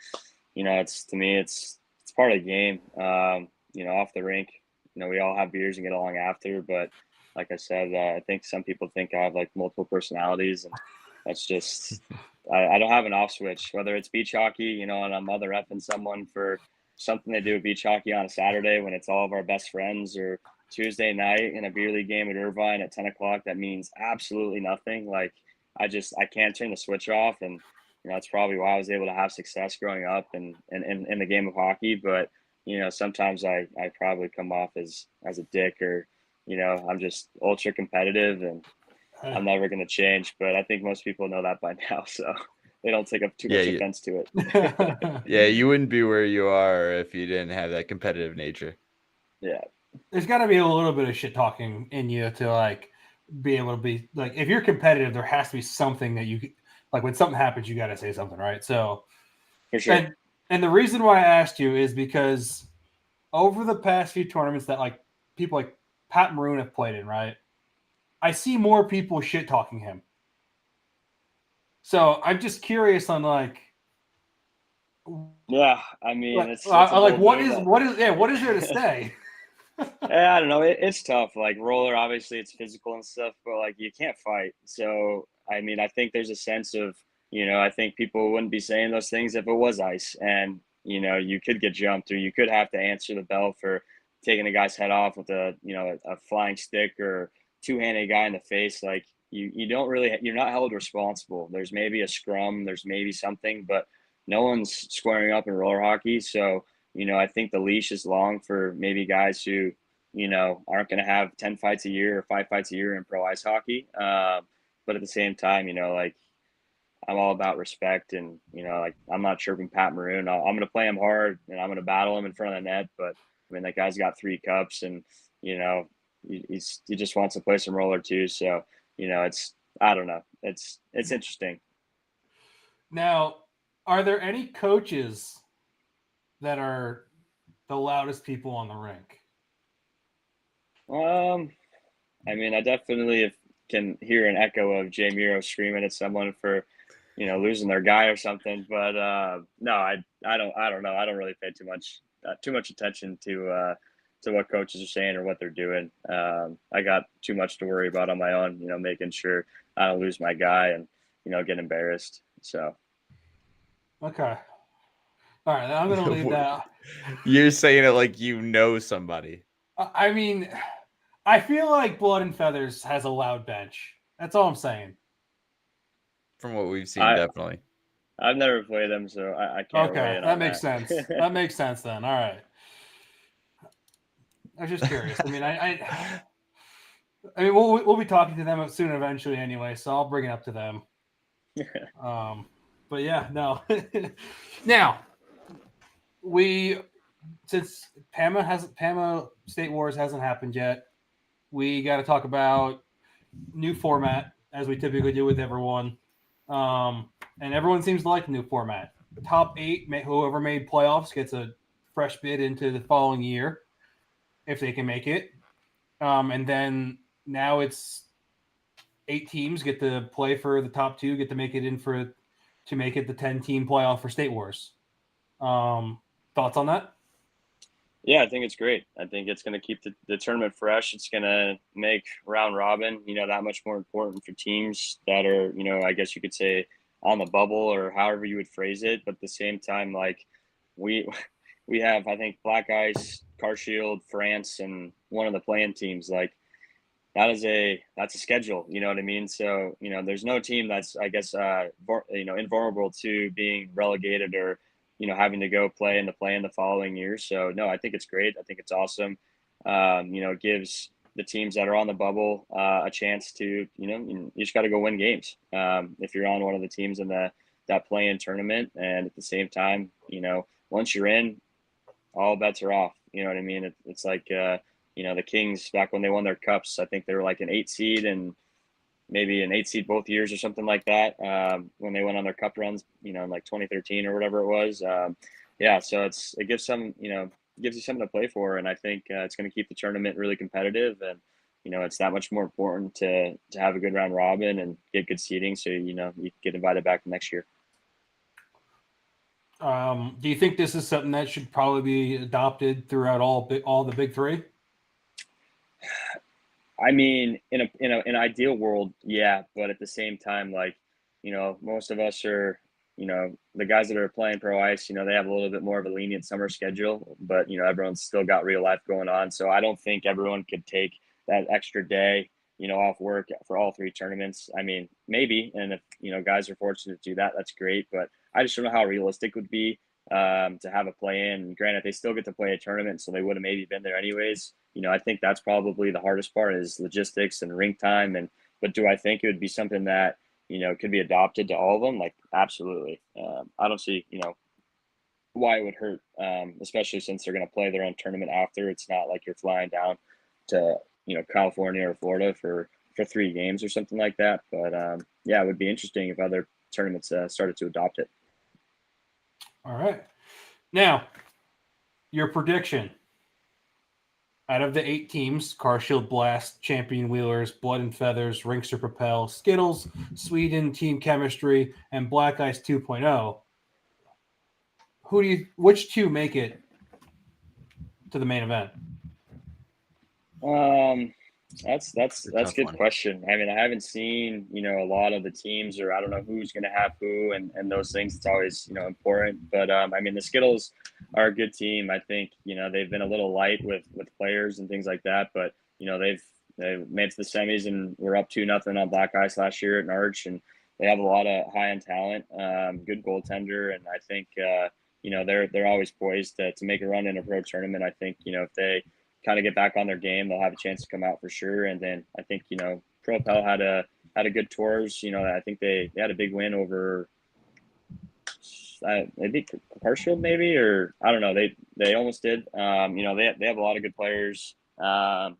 it's to me it's part of the game. Off the rink, we all have beers and get along after, but like I said, I think some people think I have like multiple personalities, and that's just I don't have an off switch. Whether it's beach hockey, and I'm mother effing someone for something they do at beach hockey on a Saturday when it's all of our best friends, or Tuesday night in a beer league game at Irvine at 10 o'clock, that means absolutely nothing. Like I can't turn the switch off, and that's probably why I was able to have success growing up and in the game of hockey. But sometimes I probably come off as a dick, or I'm just ultra competitive and I'm never going to change. But I think most people know that by now, so they don't take up too much offense to it. Yeah, you wouldn't be where you are if you didn't have that competitive nature. Yeah. There's got to be a little bit of shit talking in you to like be able to be like, if you're competitive, there has to be something that you like when something happens, you got to say something, right? So for sure. And the reason why I asked you is because over the past few tournaments that like people like Pat Maroon have played in, right? I see more people shit talking him. So I'm just curious on like. Yeah, I mean, like, it's like what is there to say? Yeah, I don't know. It's tough. Like roller, obviously, it's physical and stuff, but like you can't fight. So I mean, I think there's a sense of I think people wouldn't be saying those things if it was ice, and you could get jumped, or you could have to answer the bell for taking a guy's head off with a a flying stick or two-handed guy in the face. Like you don't really you're not held responsible. There's maybe a scrum, there's maybe something, but no one's squaring up in roller hockey. So I think the leash is long for maybe guys who, aren't going to have 10 fights a year or 5 fights a year in pro ice hockey. But at the same time, like I'm all about respect, and, like I'm not chirping Pat Maroon. I'm going to play him hard, and I'm going to battle him in front of the net. But I mean, that guy's got 3 cups, and, he just wants to play some roller too. So, I don't know. It's interesting. Now, are there any coaches that are the loudest people on the rink? I mean, I definitely can hear an echo of Jay Miro screaming at someone for, losing their guy or something. But no, I don't know. I don't really pay too much attention to what coaches are saying or what they're doing. I got too much to worry about on my own. Making sure I don't lose my guy and get embarrassed. So. Okay. All right, I'm going to leave that. You're saying it like somebody. I mean, I feel like Blood and Feathers has a loud bench. That's all I'm saying. From what we've seen, definitely. I've never played them, so I can't. Okay, that makes sense. That makes sense then. All right. I was just curious. I mean, I mean, we'll be talking to them soon eventually anyway, so I'll bring it up to them. But yeah, no. Now, since PAMA State Wars hasn't happened yet, we got to talk about new format as we typically do with everyone. And everyone seems to like the new format. The top 8, whoever made playoffs gets a fresh bid into the following year if they can make it. And then now it's 8 teams get to play for the top 2, get to make it to make it the 10-team playoff for State Wars. Thoughts on that? Yeah, I think it's great. I think it's going to keep the tournament fresh. It's going to make round robin, that much more important for teams that are, I guess you could say on the bubble or however you would phrase it. But at the same time, like we have, I think, Black Ice, Car Shield, France, and one of the playing teams. Like that's a schedule. You know what I mean? So, there's no team that's, I guess, invulnerable to being relegated or, having to go play in the following year. So no, I think it's great. I think it's awesome. It gives the teams that are on the bubble a chance to, you just got to go win games. If you're on one of the teams in the that play-in tournament. And at the same time, once you're in, all bets are off. You know what I mean? It's like, the Kings back when they won their cups, I think they were like an 8 seed and maybe an 8 seed both years or something like that. When they went on their cup runs, in like 2013 or whatever it was. So it gives you something to play for. And I think it's going to keep the tournament really competitive. And, it's that much more important to have a good round robin and get good seeding. So, you get invited back next year. Do you think this is something that should probably be adopted throughout all the big three? I mean, in an ideal world, yeah, but at the same time, like, most of us are, the guys that are playing pro ice, they have a little bit more of a lenient summer schedule, but everyone's still got real life going on. So I don't think everyone could take that extra day, off work for all three tournaments. I mean, maybe, and if guys are fortunate to do that, that's great. But I just don't know how realistic it would be to have a play in. Granted, they still get to play a tournament, so they would have maybe been there anyways. I think that's probably the hardest part is logistics and rink time. But do I think it would be something that, could be adopted to all of them? Like, absolutely. I don't see, why it would hurt, especially since they're going to play their own tournament after. It's not like you're flying down to, California or Florida for 3 games or something like that. But it would be interesting if other tournaments started to adopt it. All right. Now, your prediction. Out of the 8 teams, Carshield Blast, Champion Wheelers, Blood and Feathers, Rinks or Propel, Skittles, Sweden, Team Chemistry, and Black Ice 2.0, which 2 make it to the main event? That's a good question. I mean, I haven't seen, a lot of the teams, or I don't know who's going to have who and those things. It's always, important. But, I mean, the Skittles are a good team. I think, they've been a little light with players and things like that. But, they've made it to the semis and were up 2-0 on Black Ice last year at Narch. And they have a lot of high-end talent, good goaltender. And I think, they're always poised to make a run in a pro tournament. I think, if they kind of get back on their game, they'll have a chance to come out for sure. And then I think, Propel had a good tours. I think they had a big win over maybe Carshield maybe, or I don't know. They almost did. They have a lot of good players. But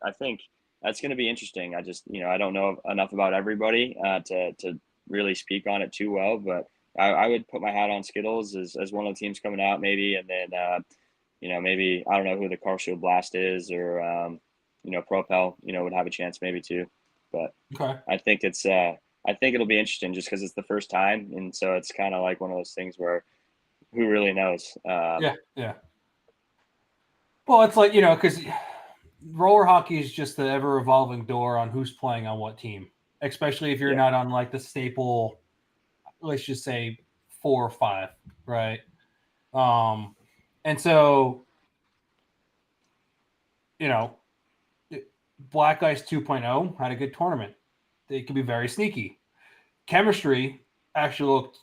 I think that's going to be interesting. I just, I don't know enough about everybody to really speak on it too well, but I would put my hat on Skittles as one of the teams coming out maybe. And then, maybe I don't know who the Carshield Blast is, or Propel, would have a chance maybe too. But okay. I think I think it'll be interesting just because it's the first time, and so it's kind of like one of those things where who really knows? Yeah. Well, it's like because roller hockey is just the ever evolving door on who's playing on what team, especially if you're not on like the staple. Let's just say 4 or 5, right? And so, Black Ice 2.0 had a good tournament. They could be very sneaky. Chemistry actually looked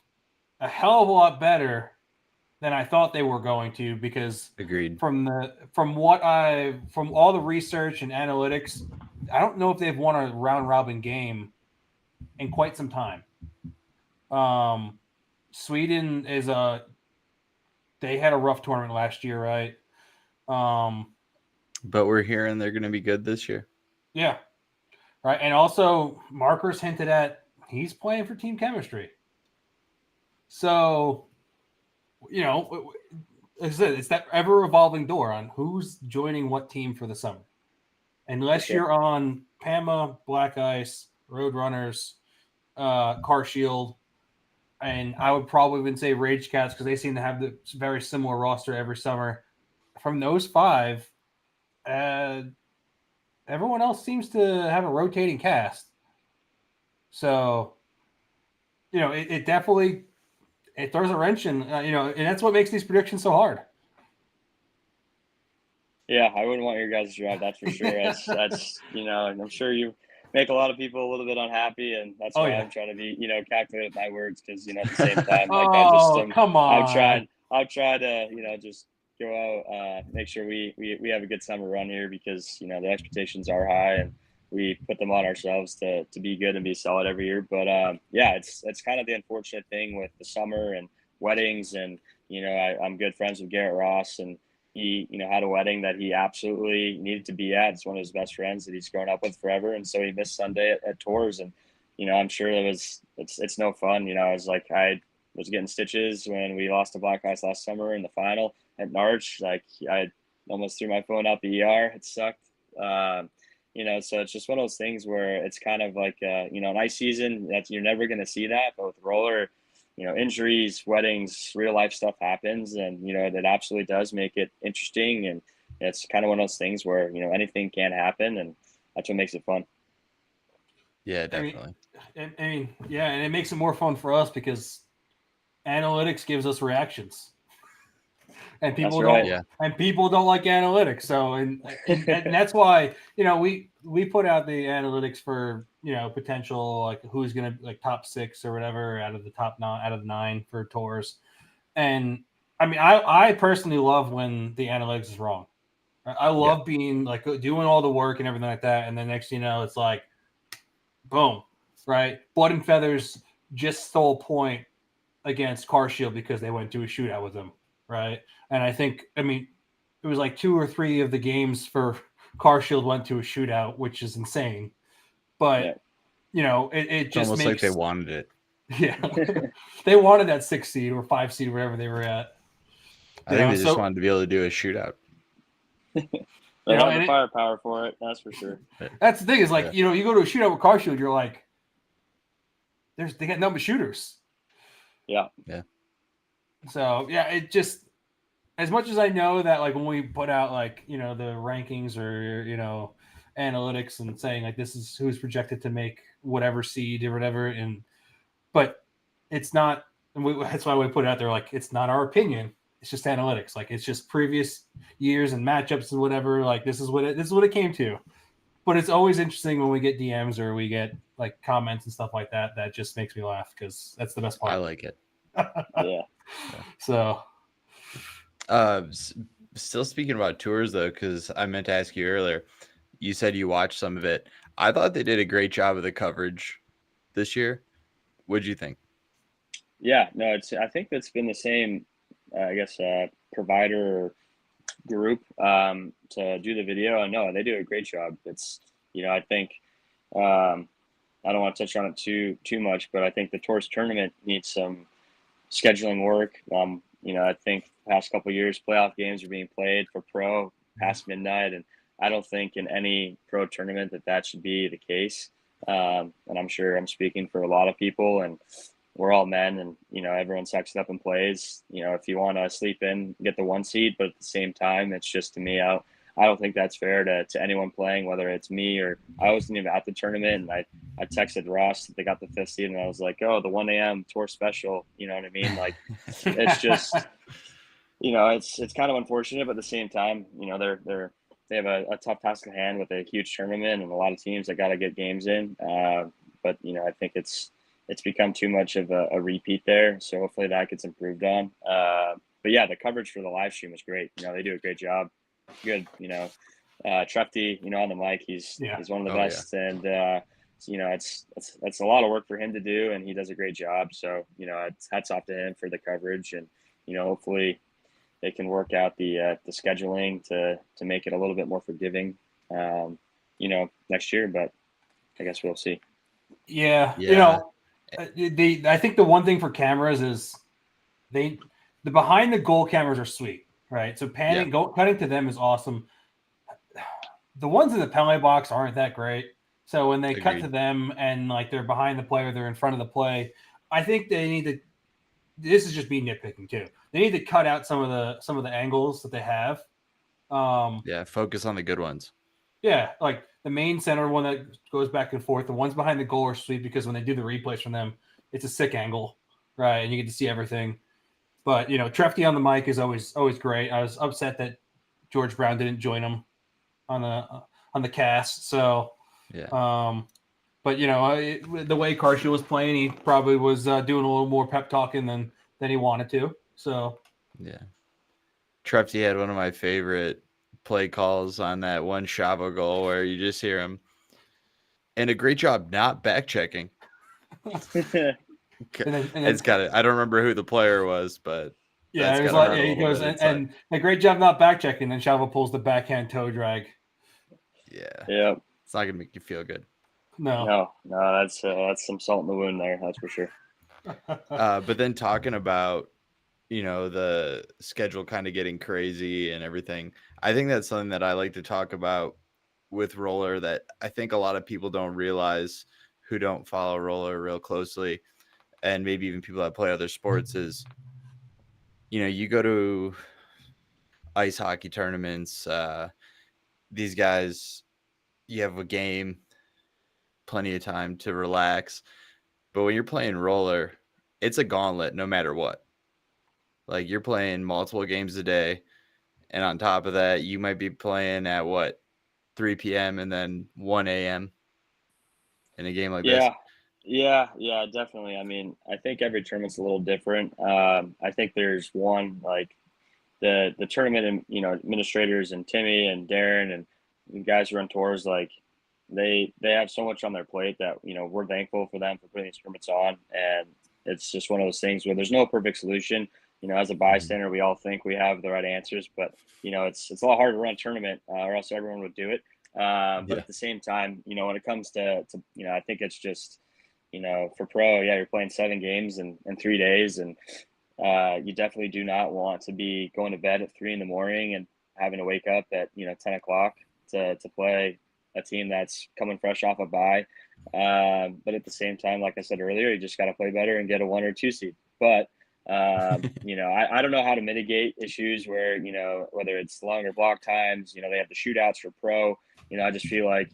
a hell of a lot better than I thought they were going to, because Agreed. From all the research and analytics, I don't know if they've won a round robin game in quite some time. Sweden they had a rough tournament last year, right? But we're hearing they're going to be good this year. Yeah. Right. And also, Markers hinted at he's playing for Team Chemistry. So, like I said, it's that ever-evolving door on who's joining what team for the summer. Unless you're on PAMA, Black Ice, Roadrunners, Carshield, and I would probably even say Rage Cats, because they seem to have the very similar roster every summer. From those 5, everyone else seems to have a rotating cast. So, it definitely throws a wrench in, and that's what makes these predictions so hard. Yeah, I wouldn't want your guys to drive, that's for sure. That's I'm sure you make a lot of people a little bit unhappy, and that's why I'm trying to be, calculate with my words, because, at the same time, like come on. I'll try to, just go out, make sure we have a good summer run here, because, the expectations are high, and we put them on ourselves to be good and be solid every year. But yeah, it's kind of the unfortunate thing with the summer and weddings, and I'm good friends with Garrett Ross, and he had a wedding that he absolutely needed to be at. It's one of his best friends that he's grown up with forever, and so he missed Sunday at tours, and I'm sure it's no fun. I was like, I was getting stitches when we lost to Black Ice last summer in the final at Narch. Like, I almost threw my phone out the ER. It sucked. So it's just one of those things where it's kind of like, an ice season that you're never going to see that, but with roller, injuries, weddings, real life stuff happens, and that absolutely does make it interesting. And it's kind of one of those things where anything can happen, and that's what makes it fun. Yeah, definitely. Yeah, and it makes it more fun for us because analytics gives us reactions, and people don't like analytics. So and that's why we put out the analytics for potential, like who's gonna, like, top 6 or whatever out of the top 9 for tours. And I mean, I personally love when the analytics is wrong. I love being like doing all the work and everything like that, and then next it's like, boom, right? Blood and Feathers just stole a point against Carshield because they went to a shootout with them, right? And it was like 2 or 3 of the games for Carshield went to a shootout, which is insane. But it just almost makes, like they wanted it. Yeah, they wanted that 6 seed or 5 seed, wherever they were at. I think they just wanted to be able to do a shootout. They have the firepower for it, that's for sure. That's the thing, is like, you go to a shootout with Carshield, you're like, they got number shooters. Yeah. So it just, as much as I know that, like, when we put out, like, the rankings or analytics and saying, like, this is who's projected to make whatever seed or whatever, but it's not, and that's why we put it out there, like, it's not our opinion. It's just analytics. Like, it's just previous years and matchups and whatever. Like, this is what it came to. But it's always interesting when we get DMs or we get, like, comments and stuff like that. That just makes me laugh because that's the best part. I like it. Yeah. So, still speaking about tours though, because I meant to ask you earlier. You said you watched some of it. I thought they did a great job of the coverage this year. What'd you think? Yeah, no, I think that's been the same, provider group to do the video. I know they do a great job. It's, I think, I don't want to touch on it too much, but I think the Tours tournament needs some scheduling work. I think the past couple of years, playoff games are being played for pro past midnight, and I don't think in any pro tournament that should be the case. And I'm sure I'm speaking for a lot of people, and we're all men, and everyone sucks it up and plays. If you want to sleep in, get the 1 seed, but at the same time, it's just, to me, I don't think that's fair to anyone playing, whether it's me or I wasn't even at the tournament, and I texted Ross that they got the 5th seed, and I was like, oh, the 1 a.m. tour special, you know what I mean? Like, it's just, it's kind of unfortunate, but at the same time, they have a tough task at hand with a huge tournament and a lot of teams that got to get games in. But I think it's become too much of a repeat there. So hopefully that gets improved on. But yeah, the coverage for the live stream is great. They do a great job. Good, Trefty, on the mic, he's one of the best. Yeah. And it's a lot of work for him to do, and he does a great job. So it's hats off to him for the coverage, and hopefully they can work out the scheduling to make it a little bit more forgiving, next year. But I guess we'll see. Yeah. I think the one thing for cameras is the behind the goal cameras are sweet, right? So cutting to them is awesome. The ones in the penalty box aren't that great. So when they cut to them and, like, they're behind the play or they're in front of the play, I think they need to. This is just me nitpicking too. They need to cut out some of the angles that they have. Focus on the good ones. Yeah, like the main center one that goes back and forth. The ones behind the goal are sweet because when they do the replays from them, it's a sick angle, right? And you get to see everything. But Trefty on the mic is always great. I was upset that George Brown didn't join him on the cast. So but the way Carshield was playing, he probably was doing a little more pep talking than he wanted to. So Trefty had one of my favorite play calls on that one Chavo goal where you just hear him And a great job not back checking. And It's got it. I don't remember who the player was, but yeah, that's it was gotta like hurt a he little goes bit and, inside. and a great job not back checking. Then Shava pulls the backhand toe drag. Yeah. Yeah. It's not gonna make you feel good. No. No, that's some salt in the wound there. That's for sure. But then talking about, the schedule kind of getting crazy and everything, I think that's something that I like to talk about with roller that I think a lot of people don't realize who don't follow roller real closely, and maybe even people that play other sports is, you go to ice hockey tournaments, these guys, you have a game, plenty of time to relax. But when you're playing roller, it's a gauntlet no matter what. Like, you're playing multiple games a day, and on top of that, you might be playing at 3 p.m. and then 1 a.m. in a game like this. Yeah, definitely. I mean, I think every tournament's a little different. I think there's one like the tournament and administrators and Timmy and Darren and the guys who run tours, like they have so much on their plate that we're thankful for them for putting these tournaments on, and it's just one of those things where there's no perfect solution. As a bystander, we all think we have the right answers, but it's a lot harder to run a tournament, or else everyone would do it. But at the same time, when it comes to I think it's just for pro, yeah, you're playing 7 games in 3 days, and you definitely do not want to be going to bed at 3 in the morning and having to wake up at 10 o'clock to play a team that's coming fresh off a bye. But at the same time, like I said earlier, you just got to play better and get a 1 or 2 seed. But I don't know how to mitigate issues where whether it's longer block times. They have the shootouts for pro. I just feel like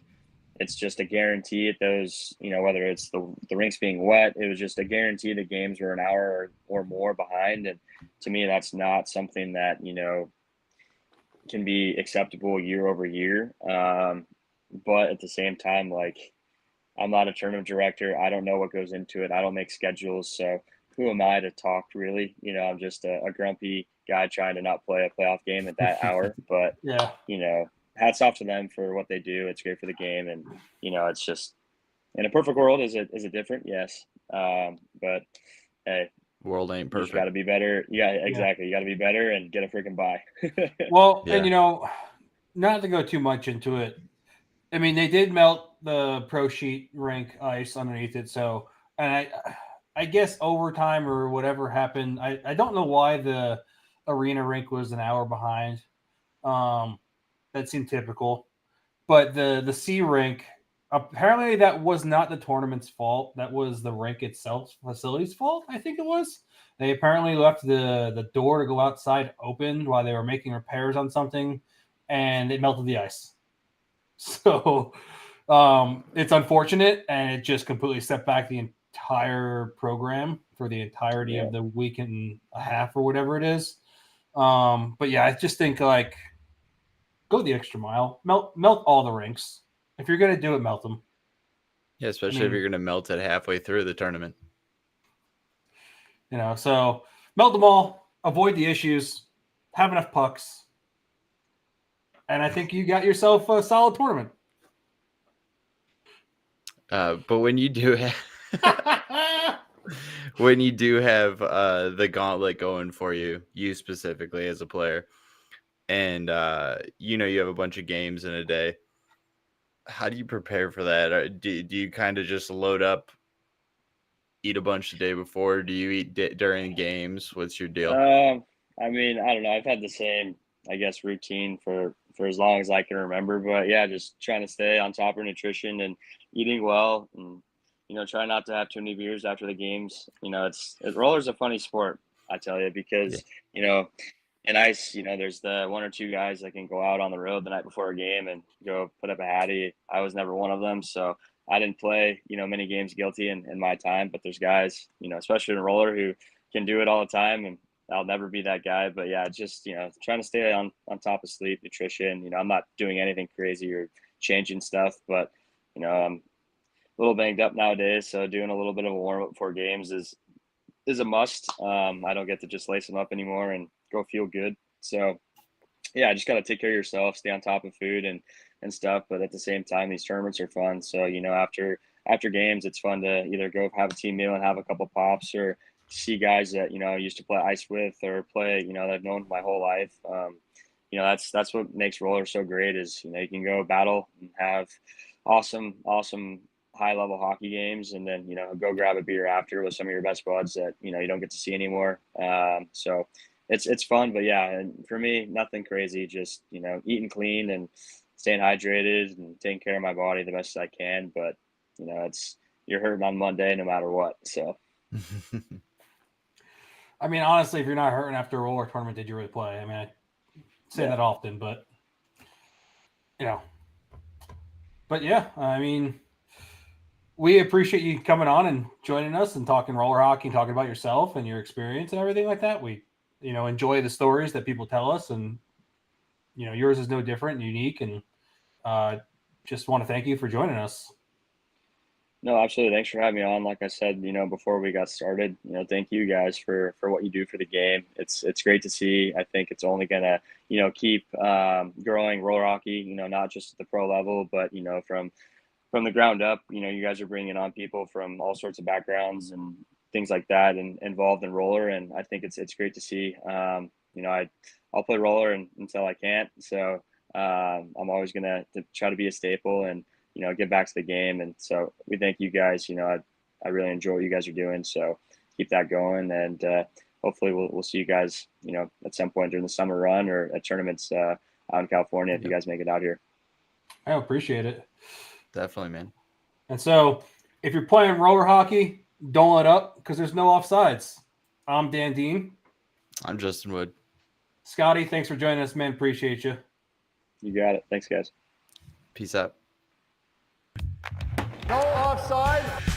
it's just a guarantee at those, whether it's the rinks being wet, it was just a guarantee the games were an hour or more behind. And to me, that's not something that, can be acceptable year over year. But at the same time, like, I'm not a tournament director. I don't know what goes into it. I don't make schedules. So who am I to talk, really? I'm just a grumpy guy trying to not play a playoff game at that hour. But, Yeah. Hats off to them for what they do. It's great for the game. And, it's just, in a perfect world, is it different? Yes. But hey, World ain't you perfect. just got to be better. Yeah, exactly. You got to be better and get a freaking bye. Well, Yeah. and not to go too much into it. I mean, they did melt the pro sheet rink ice underneath it. So, and I guess overtime or whatever happened. I don't know why the arena rink was an hour behind. That seemed typical. But the C rink, apparently that was not the tournament's fault. That was the rink itself, facility's fault, I think it was. They apparently left the door to go outside open while they were making repairs on something, and it melted the ice. So it's unfortunate, and it just completely set back the entire program for the entirety of the week and a half or whatever it is. But yeah, I just think like go the extra mile, melt all the rinks. If you're gonna do it, melt them. Yeah, especially if you're going to melt it halfway through the tournament. So melt them all, avoid the issues, have enough pucks, and I think you got yourself a solid tournament. But when you do have the gauntlet going for you specifically as a player, and you have a bunch of games in a day, how do you prepare for that? Do you kind of just load up, eat a bunch the day before? Do you eat during games? What's your deal? I mean, I don't know. I've had the same, I guess, routine for as long as I can remember. But yeah, just trying to stay on top of nutrition and eating well, and try not to have too many beers after the games. Roller's a funny sport, I tell you, because in ice, there's the 1 or 2 guys that can go out on the road the night before a game and go put up a hattie. I was never one of them, so I didn't play, many games guilty in my time. But there's guys, especially in roller, who can do it all the time, and I'll never be that guy. But yeah, just trying to stay on top of sleep, nutrition. I'm not doing anything crazy or changing stuff, but I'm a little banged up nowadays, so doing a little bit of a warm up before games is a must. I don't get to just lace them up anymore and go feel good. So yeah, just got to take care of yourself, stay on top of food, and and stuff. But at the same time, these tournaments are fun. So, after games, it's fun to either go have a team meal and have a couple pops, or see guys that, I used to play ice with, or play, that I've known my whole life. That's what makes roller so great is, you can go battle and have awesome high level hockey games, and then, go grab a beer after with some of your best buds that, you don't get to see anymore. So it's fun, but yeah, and for me, nothing crazy, just, eating clean and staying hydrated and taking care of my body the best I can. But, you're hurting on Monday no matter what. So. I mean, honestly, if you're not hurting after a roller tournament, did you really play? I mean, I say that often, but but yeah, I mean, we appreciate you coming on and joining us and talking roller hockey and talking about yourself and your experience and everything like that. We, enjoy the stories that people tell us, and, yours is no different and unique, and just want to thank you for joining us. No, absolutely. Thanks for having me on. Like I said, before we got started, thank you guys for what you do for the game. It's great to see. I think it's only gonna, keep growing roller hockey. Not just at the pro level, but from the ground up. You guys are bringing on people from all sorts of backgrounds and things like that, and involved in roller. And I think it's great to see. I'll play roller until I can't. So I'm always gonna try to be a staple and, get back to the game. And so we thank you guys. I really enjoy what you guys are doing. So keep that going. And hopefully we'll see you guys, at some point during the summer run or at tournaments out in California if you guys make it out here. I appreciate it. Definitely, man. And so if you're playing roller hockey, don't let up, because there's no offsides. I'm Dan Dean. I'm Justin Wood. Scotty, thanks for joining us, man. Appreciate you. You got it. Thanks, guys. Peace out. No offside.